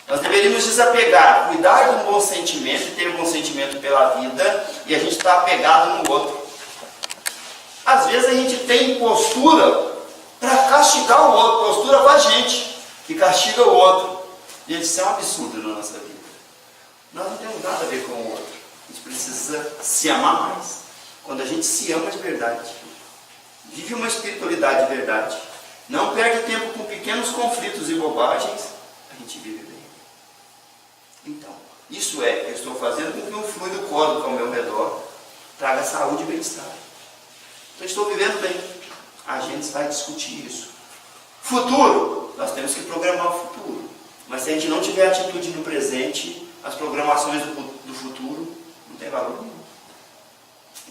Nós deveríamos desapegar, cuidar de um bom sentimento e ter um bom sentimento pela vida, e a gente está apegado no outro. Às vezes a gente tem postura para castigar o outro, postura com a gente, que castiga o outro. Gente, isso é um absurdo na nossa vida. Nós não temos nada a ver com o outro. A gente precisa se amar mais. Quando a gente se ama de verdade, vive uma espiritualidade de verdade, não perde tempo com pequenos conflitos e bobagens, a gente vive bem. Então, isso é, eu estou fazendo com que um fluido cósmico ao meu redor traga saúde e bem-estar. Então, estou vivendo bem. A gente vai discutir isso. Futuro, nós temos que programar o futuro. Mas se a gente não tiver atitude no presente, as programações do futuro não tem valor nenhum.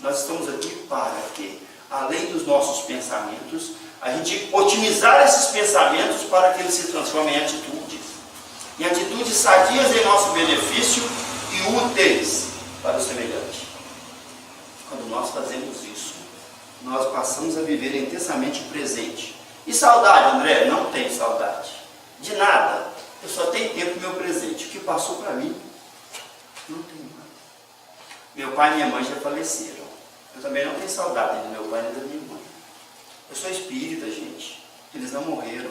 Nós estamos aqui para que, além dos nossos pensamentos, a gente otimizar esses pensamentos para que eles se transformem em atitudes. Em atitudes sadias em nosso benefício e úteis para o semelhante. Quando nós fazemos isso, nós passamos a viver intensamente o presente. E saudade, André? Não tenho saudade. De nada. Eu só tenho tempo no meu presente. O que passou para mim, não tenho mais. Meu pai e minha mãe já faleceram. Eu também não tenho saudade do meu pai nem da minha mãe. Eu sou espírita, gente. Eles não morreram.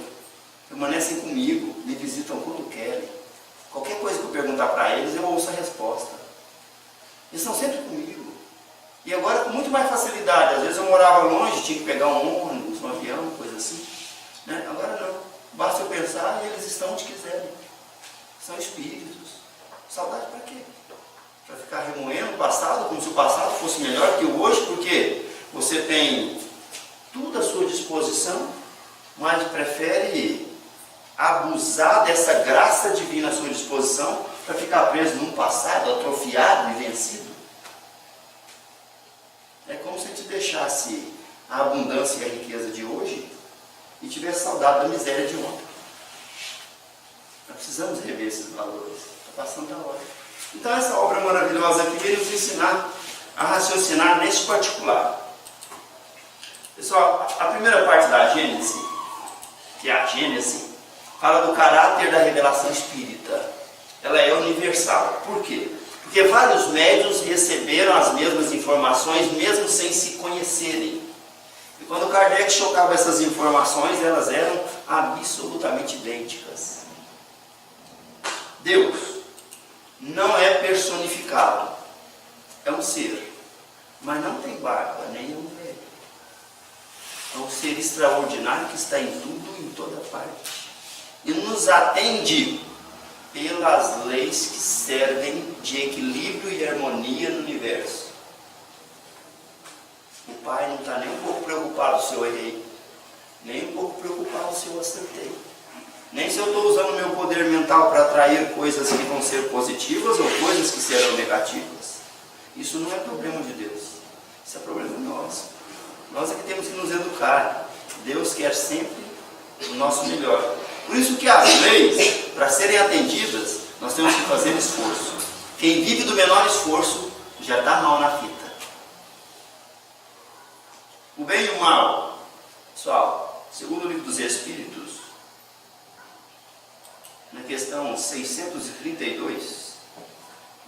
Permanecem comigo, me visitam quando querem. Qualquer coisa que eu perguntar para eles, eu ouço a resposta. Eles estão sempre comigo. E agora com muito mais facilidade. Às vezes eu morava longe, tinha que pegar um ônibus, um avião, coisa assim. Né? Agora não. Basta eu pensar e eles estão onde quiserem. São espíritos. Saudade para quê? Para ficar remoendo o passado, como se o passado fosse melhor que o hoje, porque você tem tudo à sua disposição, mas prefere abusar dessa graça divina à sua disposição para ficar preso num passado atrofiado e vencido. É como se te deixasse a abundância e a riqueza de hoje e tivesse saudade da miséria de ontem. Nós precisamos rever esses valores. Está passando da hora. Então essa obra maravilhosa aqui veio nos ensinar a raciocinar nesse particular. Pessoal, a primeira parte da Gênese, que é a Gênese, fala do caráter da revelação espírita. Ela é universal. Por quê? Porque vários médiuns receberam as mesmas informações, mesmo sem se conhecerem. E quando Kardec chocava essas informações, elas eram absolutamente idênticas. Deus não é personificado. É um ser. Mas não tem barba, nem é um velho. É um ser extraordinário que está em tudo, em toda parte. E nos atende pelas leis que servem de equilíbrio e harmonia no universo. O Pai não está nem um pouco preocupado se eu errei, nem um pouco preocupado se eu acertei, nem se eu estou usando o meu poder mental para atrair coisas que vão ser positivas ou coisas que serão negativas. Isso não é problema de Deus, isso é problema nosso. Nós é que temos que nos educar. Deus quer sempre o nosso melhor. Por isso que as leis, para serem atendidas, nós temos que fazer esforço. Quem vive do menor esforço já está mal na fita. O bem e o mal, pessoal, segundo o Livro dos Espíritos, na questão 632,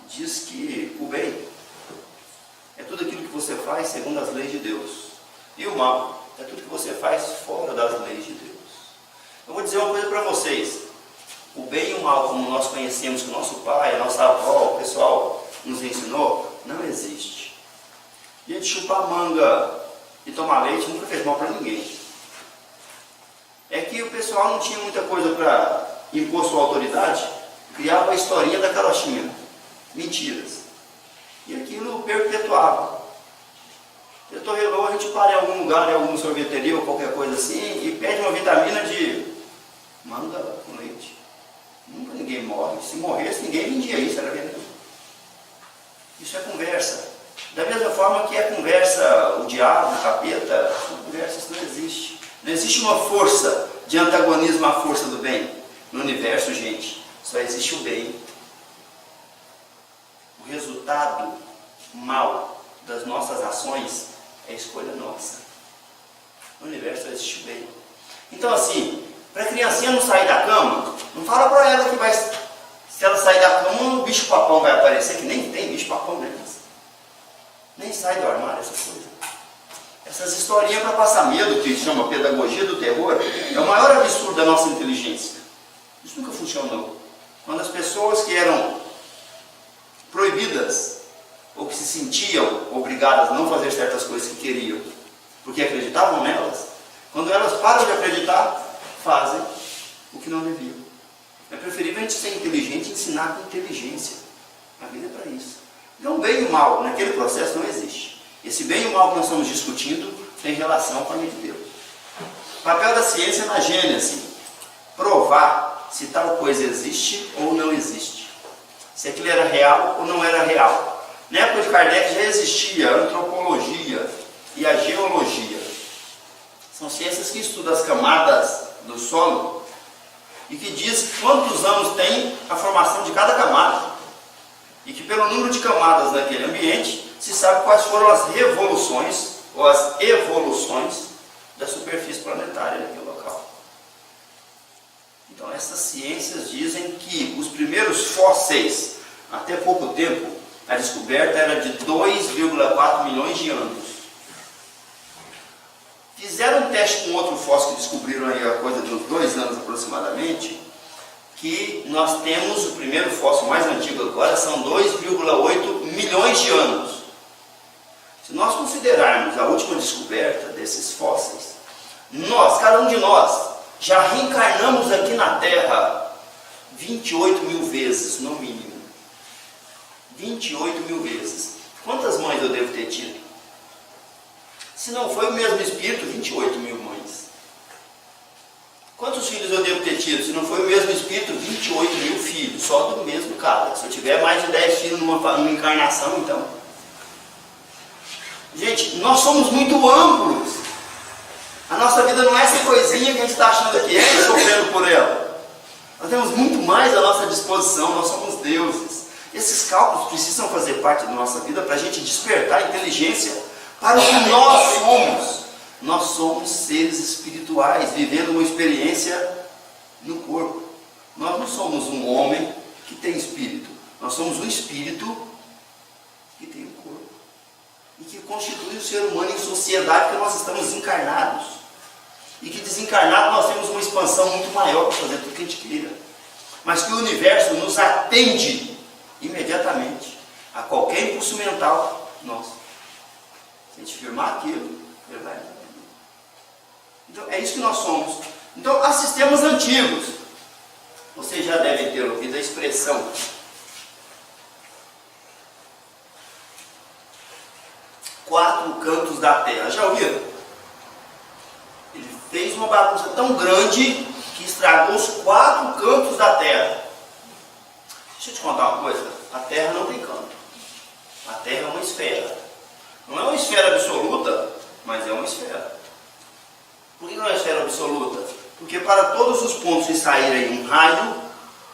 diz que o bem é tudo aquilo que você faz segundo as leis de Deus. E o mal é tudo que você faz fora das leis de Deus. Eu vou dizer uma coisa para vocês. o bem e o mal como nós conhecemos, que o nosso pai, a nossa avó, o pessoal nos ensinou, não existe. Gente, chupar manga e tomar leite nunca fez mal para ninguém. É que o pessoal não tinha muita coisa para impor sua autoridade, criava a historinha da carochinha, mentiras. E aquilo perpetuava. Relou, a gente para em algum lugar, em alguma sorveteria ou qualquer coisa assim, e pede uma vitamina de manga com leite. Nunca ninguém morre. Se morresse, ninguém vendia isso, era veneno. Isso é conversa. Da mesma forma que é conversa, o diabo, o capeta, conversa, isso não existe. Não existe uma força de antagonismo à força do bem. No universo, gente, só existe o bem. O resultado mal das nossas ações é escolha nossa. No universo só existe o bem. Então assim, para a criancinha não sair da cama, não fala para ela que vai, se ela sair da cama, o bicho papão vai aparecer, que nem tem bicho papão, né? Nem sai do armário essas coisas. Essas historinhas para passar medo, que chama pedagogia do terror, é o maior absurdo da nossa inteligência. Isso nunca funcionou. Quando as pessoas que eram proibidas, ou que se sentiam obrigadas a não fazer certas coisas que queriam, porque acreditavam nelas, quando elas param de acreditar, fazem o que não deviam. É preferível a gente ser inteligente e ensinar com inteligência. A vida é para isso. Então, o bem e o mal naquele processo não existe. Esse bem e o mal que nós estamos discutindo tem relação com a lei de Deus. O papel da ciência na gênese: provar se tal coisa existe ou não existe. Se aquilo era real ou não era real. Na época de Kardec já existia a antropologia e a geologia. São ciências que estudam as camadas do solo e que diz quantos anos tem a formação de cada camada. E que pelo número de camadas naquele ambiente se sabe quais foram as revoluções ou as evoluções da superfície planetária naquele local. Então essas ciências dizem que os primeiros fósseis, até pouco tempo, a descoberta era de 2,4 milhões de anos. Fizeram um teste com outro fóssil que descobriram aí a coisa de uns 2 anos aproximadamente, que nós temos o primeiro fóssil mais antigo agora, são 2,8 milhões de anos. Se nós considerarmos a última descoberta desses fósseis, nós, cada um de nós, já reencarnamos aqui na Terra 28 mil vezes, no mínimo. 28 mil vezes. Quantas mães eu devo ter tido? Se não foi o mesmo espírito, 28 mil mães. Quantos filhos eu devo ter tido? Se não foi o mesmo espírito, 28 mil filhos, só do mesmo cara. Se eu tiver mais de 10 filhos numa encarnação, então... Gente, nós somos muito amplos. A nossa vida não é essa coisinha que a gente está achando que é, sofrendo por ela. Nós temos muito mais à nossa disposição, nós somos deuses. Esses cálculos precisam fazer parte da nossa vida para a gente despertar a inteligência para o que nós somos. Nós somos seres espirituais, vivendo uma experiência no corpo. Nós não somos um homem que tem espírito. Nós somos um espírito que tem um corpo. E que constitui o ser humano em sociedade, porque nós estamos encarnados. E que desencarnado nós temos uma expansão muito maior para fazer tudo que a gente queira. Mas que o universo nos atende imediatamente a qualquer impulso mental nosso. Se a gente firmar aquilo, ele vai. Então é isso que nós somos. Então há sistemas antigos. Vocês já devem ter ouvido a expressão quatro cantos da terra. Já ouviram? Ele fez uma bagunça tão grande que estragou os 4 cantos da terra. Deixa eu te contar uma coisa. A terra não tem canto. A terra é uma esfera. Não é uma esfera absoluta, mas é uma esfera. Por que não é uma esfera absoluta? Porque para todos os pontos que saírem um raio,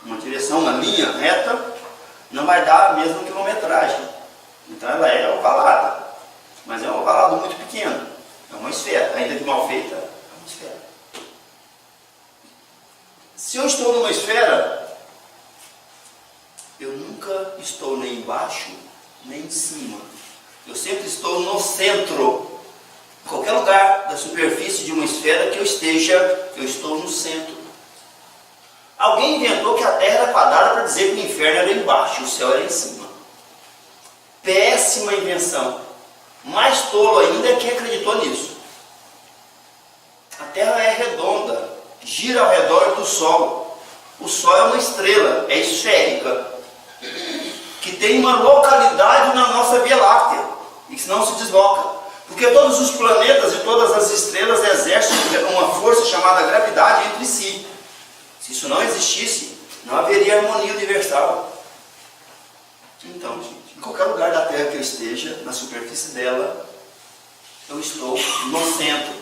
uma direção, uma linha reta, não vai dar a mesma quilometragem. Então ela é ovalada. Mas é um ovalado muito pequeno. É uma esfera. Ainda que mal feita, é uma esfera. Se eu estou numa esfera, eu nunca estou nem embaixo, nem em cima. Eu sempre estou no centro. Em qualquer lugar da superfície de uma esfera que eu esteja, eu estou no centro. Alguém inventou que a Terra era quadrada para dizer que o inferno era embaixo e o céu era em cima. Péssima invenção. Mais tolo ainda é quem acreditou nisso. A Terra é redonda, gira ao redor do Sol. O Sol é uma estrela, é esférica, que tem uma localidade na nossa Via Láctea e que não se desloca. Porque todos os planetas e todas as estrelas exercem uma força chamada gravidade entre si. Se isso não existisse, não haveria harmonia universal. Então, gente, em qualquer lugar da Terra que eu esteja, na superfície dela, eu estou no centro.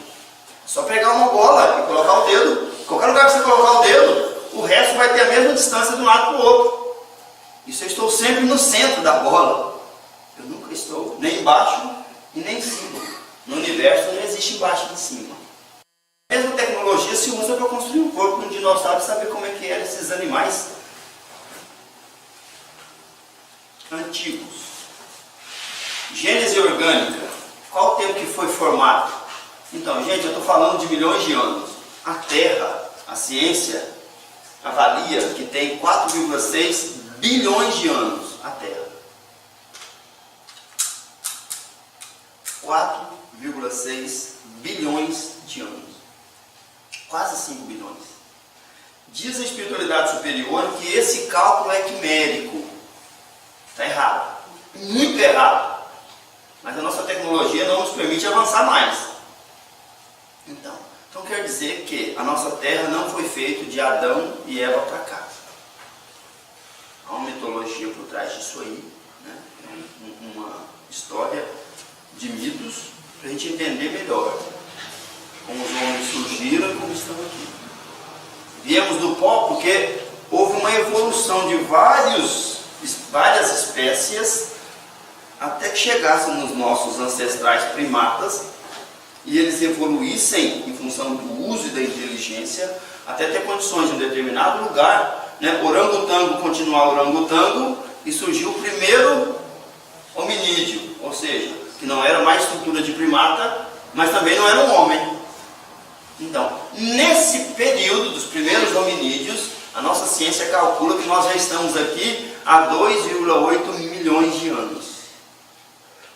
É só pegar uma bola e colocar o dedo. Em qualquer lugar que você colocar o dedo, o resto vai ter a mesma distância de um lado para o outro. Isso eu estou sempre no centro da bola. Eu nunca estou nem embaixo e nem em cima. No universo não existe embaixo e em cima. A mesma tecnologia se usa para construir um corpo de um dinossauro e saber como é que eram esses animais antigos. Gênese orgânica. Qual o tempo que foi formado? Então, gente, eu estou falando de milhões de anos. A Terra, a ciência, avalia que tem 4,6 bilhões de anos. A Terra. 4,6 bilhões de anos. Quase 5 bilhões. Diz a espiritualidade superior que esse cálculo é quimérico. Está errado. Muito errado. Mas a nossa tecnologia não nos permite avançar mais. Então quer dizer que a nossa Terra não foi feita de Adão e Eva para cá. Há uma mitologia por trás disso aí, né? Uma história de mitos para a gente entender melhor como os homens surgiram e como estão aqui. Viemos do pó porque houve uma evolução de várias espécies até que chegássemos nos nossos ancestrais primatas e eles evoluíssem em função do uso e da inteligência até ter condições de um determinado lugar, né? Orangotango continuar orangotango e surgiu o primeiro hominídeo, ou seja, que não era mais estrutura de primata, mas também não era um homem. Então, nesse período dos primeiros hominídeos, a nossa ciência calcula que nós já estamos aqui há 2,8 milhões de anos.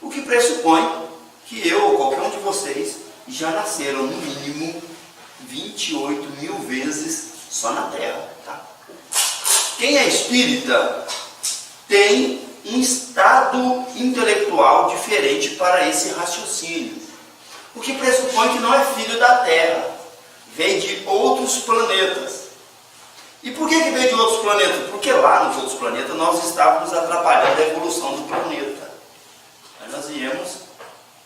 O que pressupõe que eu ou qualquer um de vocês já nasceram no mínimo 28 mil vezes só na Terra. Tá? Quem é espírita tem um estado intelectual diferente para esse raciocínio. O que pressupõe que não é filho da Terra, vem de outros planetas. E por que veio de outros planetas? Porque lá nos outros planetas nós estávamos atrapalhando a evolução do planeta. Aí nós viemos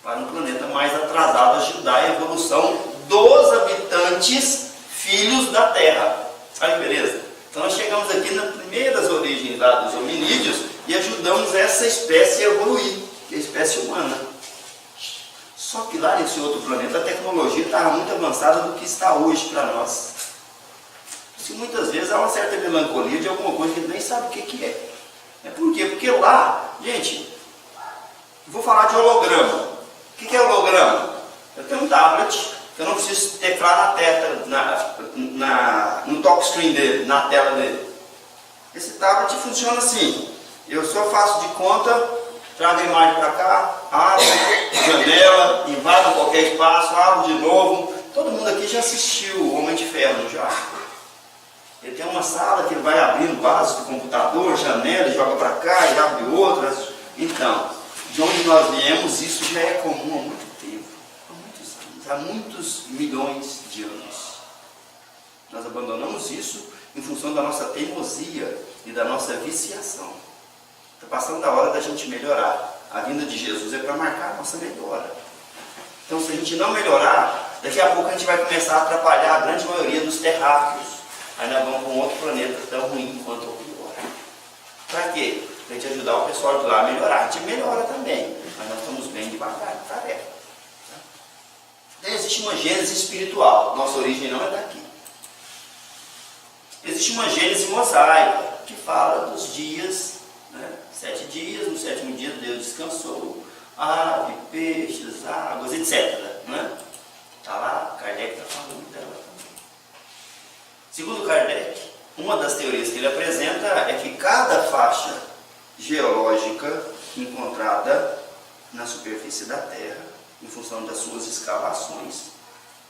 para um planeta mais atrasado, ajudar a evolução dos habitantes filhos da Terra. Olha que beleza? Então nós chegamos aqui nas primeiras origens lá dos hominídeos e ajudamos essa espécie a evoluir, que é a espécie humana. Só que lá nesse outro planeta a tecnologia estava muito avançada do que está hoje para nós. Isso muitas vezes há uma certa melancolia de alguma coisa que a gente nem sabe o que é. Por quê? Porque lá, gente, vou falar de holograma. O que é holograma? Eu tenho um tablet, que eu não preciso teclar no touchscreen dele, na tela dele. Esse tablet funciona assim. Eu só faço de conta, trago a imagem para cá, abro janela, invado qualquer espaço, abro de novo. Todo mundo aqui já assistiu o Homem de Ferro, não já? Ele tem uma sala que ele vai abrindo vasos do computador, janela, joga para cá e abre outras. Então, de onde nós viemos, isso já é comum há muito tempo, há muitos anos, há muitos milhões de anos. Nós abandonamos isso em função da nossa teimosia e da nossa viciação. Está passando a hora da gente melhorar. A vinda de Jesus é para marcar a nossa melhora. Então, se a gente não melhorar, daqui a pouco a gente vai começar a atrapalhar a grande maioria dos terráqueos. Aí nós vamos para um outro planeta tão ruim quanto o pior. Para quê? Para a gente ajudar o pessoal de lá a melhorar. A gente melhora também, mas nós estamos bem devagar na tarefa. Então existe uma gênese espiritual. Nossa origem não é daqui. Existe uma gênese mosaica, que fala dos dias, né? 7 dias, no 7º dia Deus descansou. Ave, peixes, águas, etc. Está lá, Kardec está falando dela também. Segundo Kardec, Uma das teorias que ele apresenta é que cada faixa geológica encontrada na superfície da Terra, em função das suas escavações,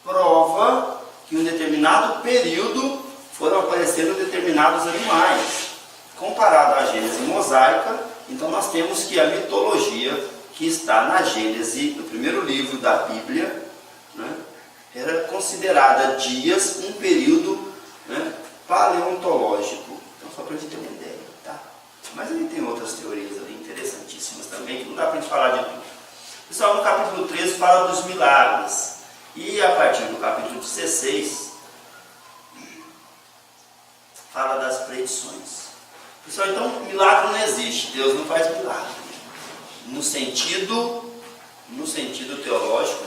prova que em um determinado período foram aparecendo determinados animais. Comparado à Gênese mosaica, então nós temos que a mitologia que está na Gênese, no primeiro livro da Bíblia, né, era considerada dias, um período, né, paleontológico. Então, só para a gente ter uma ideia, tá? Mas aí tem outras teorias ali interessantíssimas também, que não dá para a gente falar de tudo. Pessoal, no capítulo 13 fala dos milagres. E a partir do capítulo 16, fala das predições. Pessoal, então, milagre não existe. Deus não faz milagre. No sentido teológico,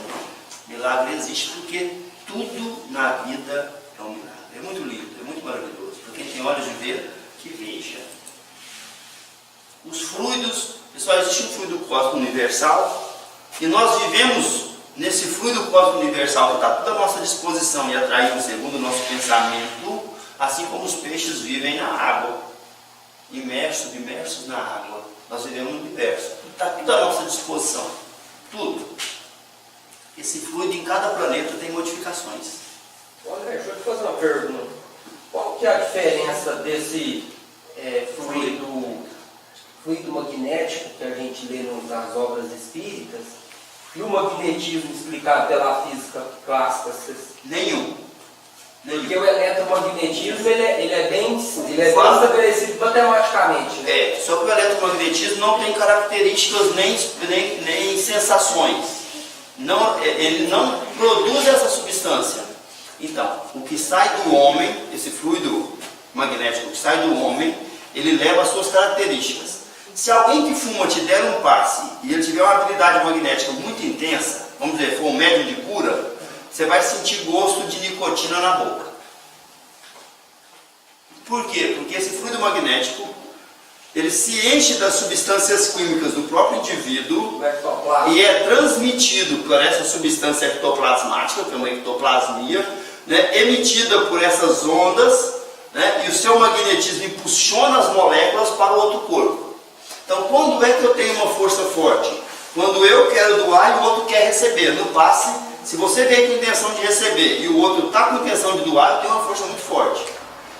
milagre existe porque tudo na vida é um milagre. É muito lindo, é muito maravilhoso. Para quem tem olhos de ver, que veja. Os fluidos, pessoal, existe um fluido cósmico universal e nós vivemos nesse fluido cósmico universal que está à toda a nossa disposição e atraído segundo o nosso pensamento, assim como os peixes vivem na água, imersos na água. Nós vivemos no universo. Está tudo à nossa disposição. Tudo. Esse fluido em cada planeta tem modificações. André, deixa eu te fazer uma pergunta. Qual que é a diferença desse fluido magnético que a gente lê nas obras espíritas e o magnetismo explicado pela física clássica? Nenhum. Porque o eletromagnetismo ele é bem estabelecido matematicamente. Né? Só que o eletromagnetismo não tem características nem sensações. Ele não produz essa substância. Então, o que sai do homem, esse fluido magnético que sai do homem, ele leva as suas características. Se alguém que fuma te der um passe e ele tiver uma habilidade magnética muito intensa, vamos dizer, for um médium de cura, você vai sentir gosto de nicotina na boca. Por quê? Porque esse fluido magnético, ele se enche das substâncias químicas do próprio indivíduo e é transmitido por essa substância ectoplasmática, que é uma ectoplasmia, né, emitida por essas ondas, né, e o seu magnetismo impulsiona as moléculas para o outro corpo. Então, quando é que eu tenho uma força forte? Quando eu quero doar e o outro quer receber. No passe, se você vem com intenção de receber e o outro está com intenção de doar, eu tenho uma força muito forte.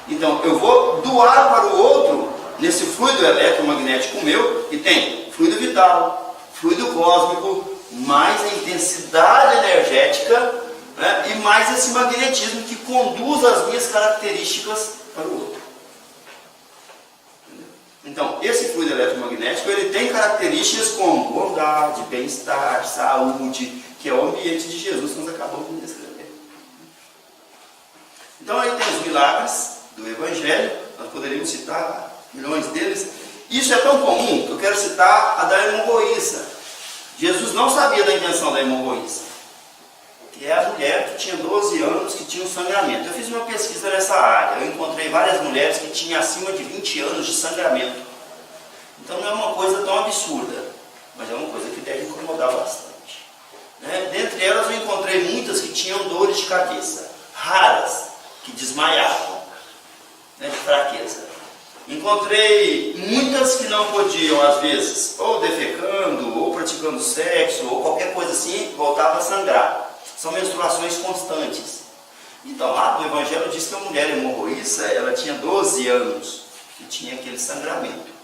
Então, eu vou doar para o outro nesse fluido eletromagnético meu, e tem fluido vital, fluido cósmico, mais a intensidade energética, né, e mais esse magnetismo que conduz as minhas características para o outro. Então, esse fluido eletromagnético, ele tem características como bondade, bem-estar, saúde, que é o ambiente de Jesus que nós acabamos de descrever. Então, aí tem os milagres do Evangelho, nós poderíamos citar milhões deles. Isso é tão comum que eu quero citar a da hemorroíça. Jesus não sabia da intenção da hemorroíça, que é a mulher que tinha 12 anos, que tinha um sangramento. Eu fiz uma pesquisa nessa área, eu encontrei várias mulheres que tinham acima de 20 anos de sangramento. Então não é uma coisa tão absurda, mas é uma coisa que deve incomodar bastante. Né? Dentre elas eu encontrei muitas que tinham dores de cabeça, raras, que desmaiavam, né, de fraqueza. Encontrei muitas que não podiam, às vezes, ou defecando, ou praticando sexo, ou qualquer coisa assim, voltava a sangrar. São menstruações constantes. Então, lá no Evangelho diz que a mulher hemorroíça, ela tinha 12 anos e tinha aquele sangramento.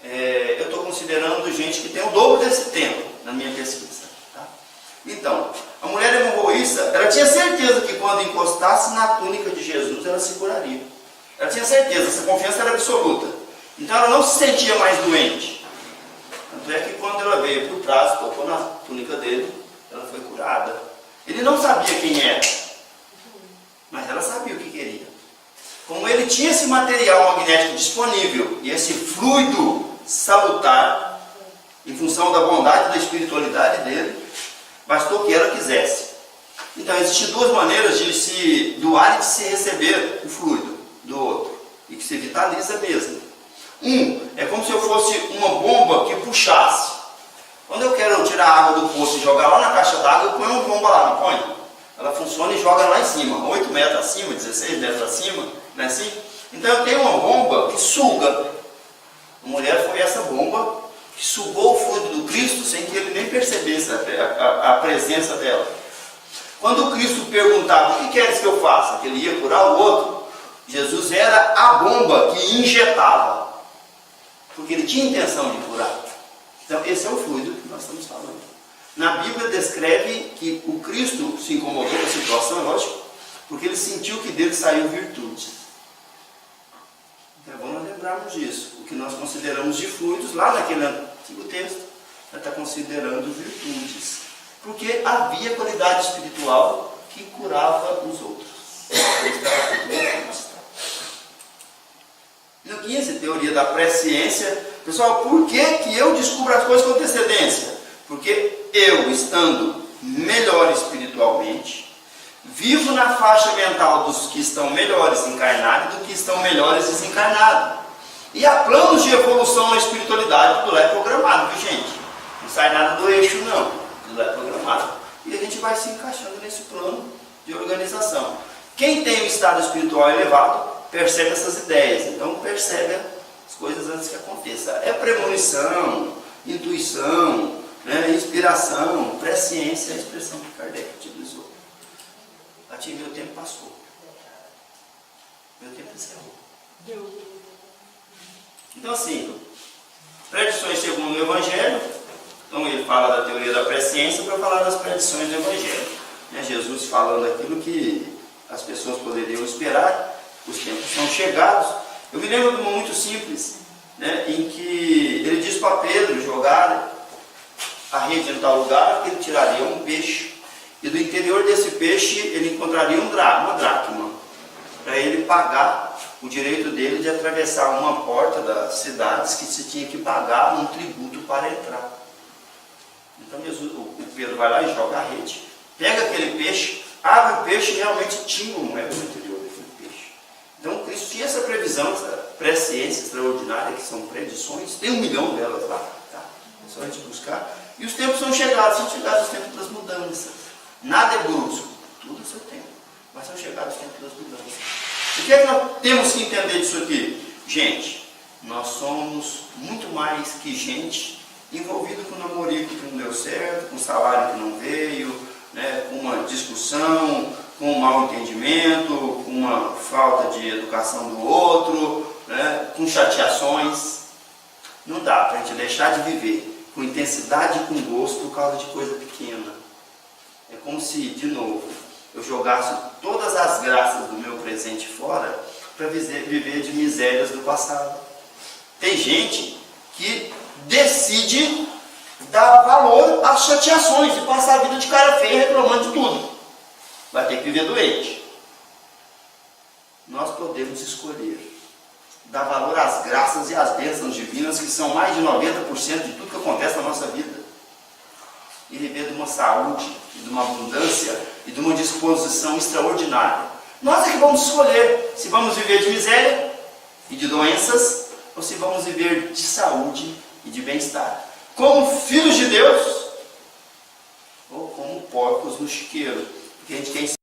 Eu estou considerando gente que tem o dobro desse tempo na minha pesquisa. Tá? Então, a mulher hemorroíça, ela tinha certeza que quando encostasse na túnica de Jesus, ela se curaria. Ela tinha certeza, essa confiança era absoluta. Então ela não se sentia mais doente. Tanto é que quando ela veio por trás, tocou na túnica dele, ela foi curada. Ele não sabia quem era, mas ela sabia o que queria. Como ele tinha esse material magnético disponível e esse fluido salutar, em função da bondade e da espiritualidade dele, bastou que ela quisesse. Então existem duas maneiras de se doar e de se receber o fluido do outro, e que se vitaliza mesmo. É como se eu fosse uma bomba que puxasse. Quando eu quero tirar a água do poço e jogar lá na caixa d'água, eu ponho uma bomba lá, não põe? Ela funciona e joga lá em cima, 8 metros acima, 16 metros acima, Não é assim? Então eu tenho uma bomba que suga. A mulher foi essa bomba que sugou o fluido do Cristo sem que ele nem percebesse a presença dela. Quando o Cristo perguntava, o que queres que eu faça? Que ele ia curar o outro, Jesus era a bomba que injetava, porque ele tinha intenção de curar. Então esse é o fluido que nós estamos falando. Na Bíblia descreve que o Cristo se incomodou com a situação, lógico, porque ele sentiu que dele saiu virtude. Então vamos lembrarmos disso. O que nós consideramos de fluidos, lá naquele antigo texto, nós está considerando virtudes. Porque havia qualidade espiritual que curava os outros. No 15, teoria da presciência. Pessoal, por que eu descubro as coisas com antecedência? Porque eu, estando melhor espiritualmente, vivo na faixa mental dos que estão melhores encarnados e dos que estão melhores desencarnados. E há planos de evolução na espiritualidade, tudo é programado, viu gente? Não sai nada do eixo não, tudo é programado. E a gente vai se encaixando nesse plano de organização. Quem tem um estado espiritual elevado, percebe essas ideias, então percebe as coisas antes que aconteça. É premonição, intuição, né, inspiração, presciência, é a expressão que Kardec utilizou. Ati, meu tempo passou. Meu tempo encerrou. Então assim, predições segundo o Evangelho. Então ele fala da teoria da presciência para falar das predições do Evangelho. Jesus falando aquilo que as pessoas poderiam esperar. Os tempos são chegados. Eu me lembro de uma muito simples, né, em que ele diz para Pedro jogar a rede em tal lugar, que ele tiraria um peixe, e do interior desse peixe ele encontraria uma dracma, para ele pagar o direito dele de atravessar uma porta das cidades que se tinha que pagar um tributo para entrar. Então o Pedro vai lá e joga a rede, pega aquele peixe, abre o peixe e realmente tinha uma moeda no interior daquele peixe. Então Cristo tinha essa previsão, essa presciência extraordinária, que são predições, tem 1 milhão delas lá, tá? É só a gente buscar. E os tempos são chegados os tempos das mudanças. Nada é brusco, tudo é seu tempo. Mas são chegados os tempos das mudanças. O que é que nós temos que entender disso aqui? Gente, nós somos muito mais que gente envolvido com um namorico que não deu certo, com um salário que não veio, né, com uma discussão, com um mau entendimento, com uma falta de educação do outro, né, com chateações. Não dá para a gente deixar de viver com intensidade e com gosto por causa de coisa pequena. É como se, de novo, eu jogasse todas as graças do meu presente fora para viver de misérias do passado. Tem gente que decide dar valor às chateações e passar a vida de cara feia reclamando de tudo. Vai ter que viver doente. Nós podemos escolher dar valor às graças e às bênçãos divinas, que são mais de 90% de tudo que acontece na nossa vida. E viver de uma saúde, de uma abundância e de uma disposição extraordinária. Nós é que vamos escolher se vamos viver de miséria e de doenças, ou se vamos viver de saúde e de bem-estar. Como filhos de Deus, ou como porcos no chiqueiro. Porque a gente quer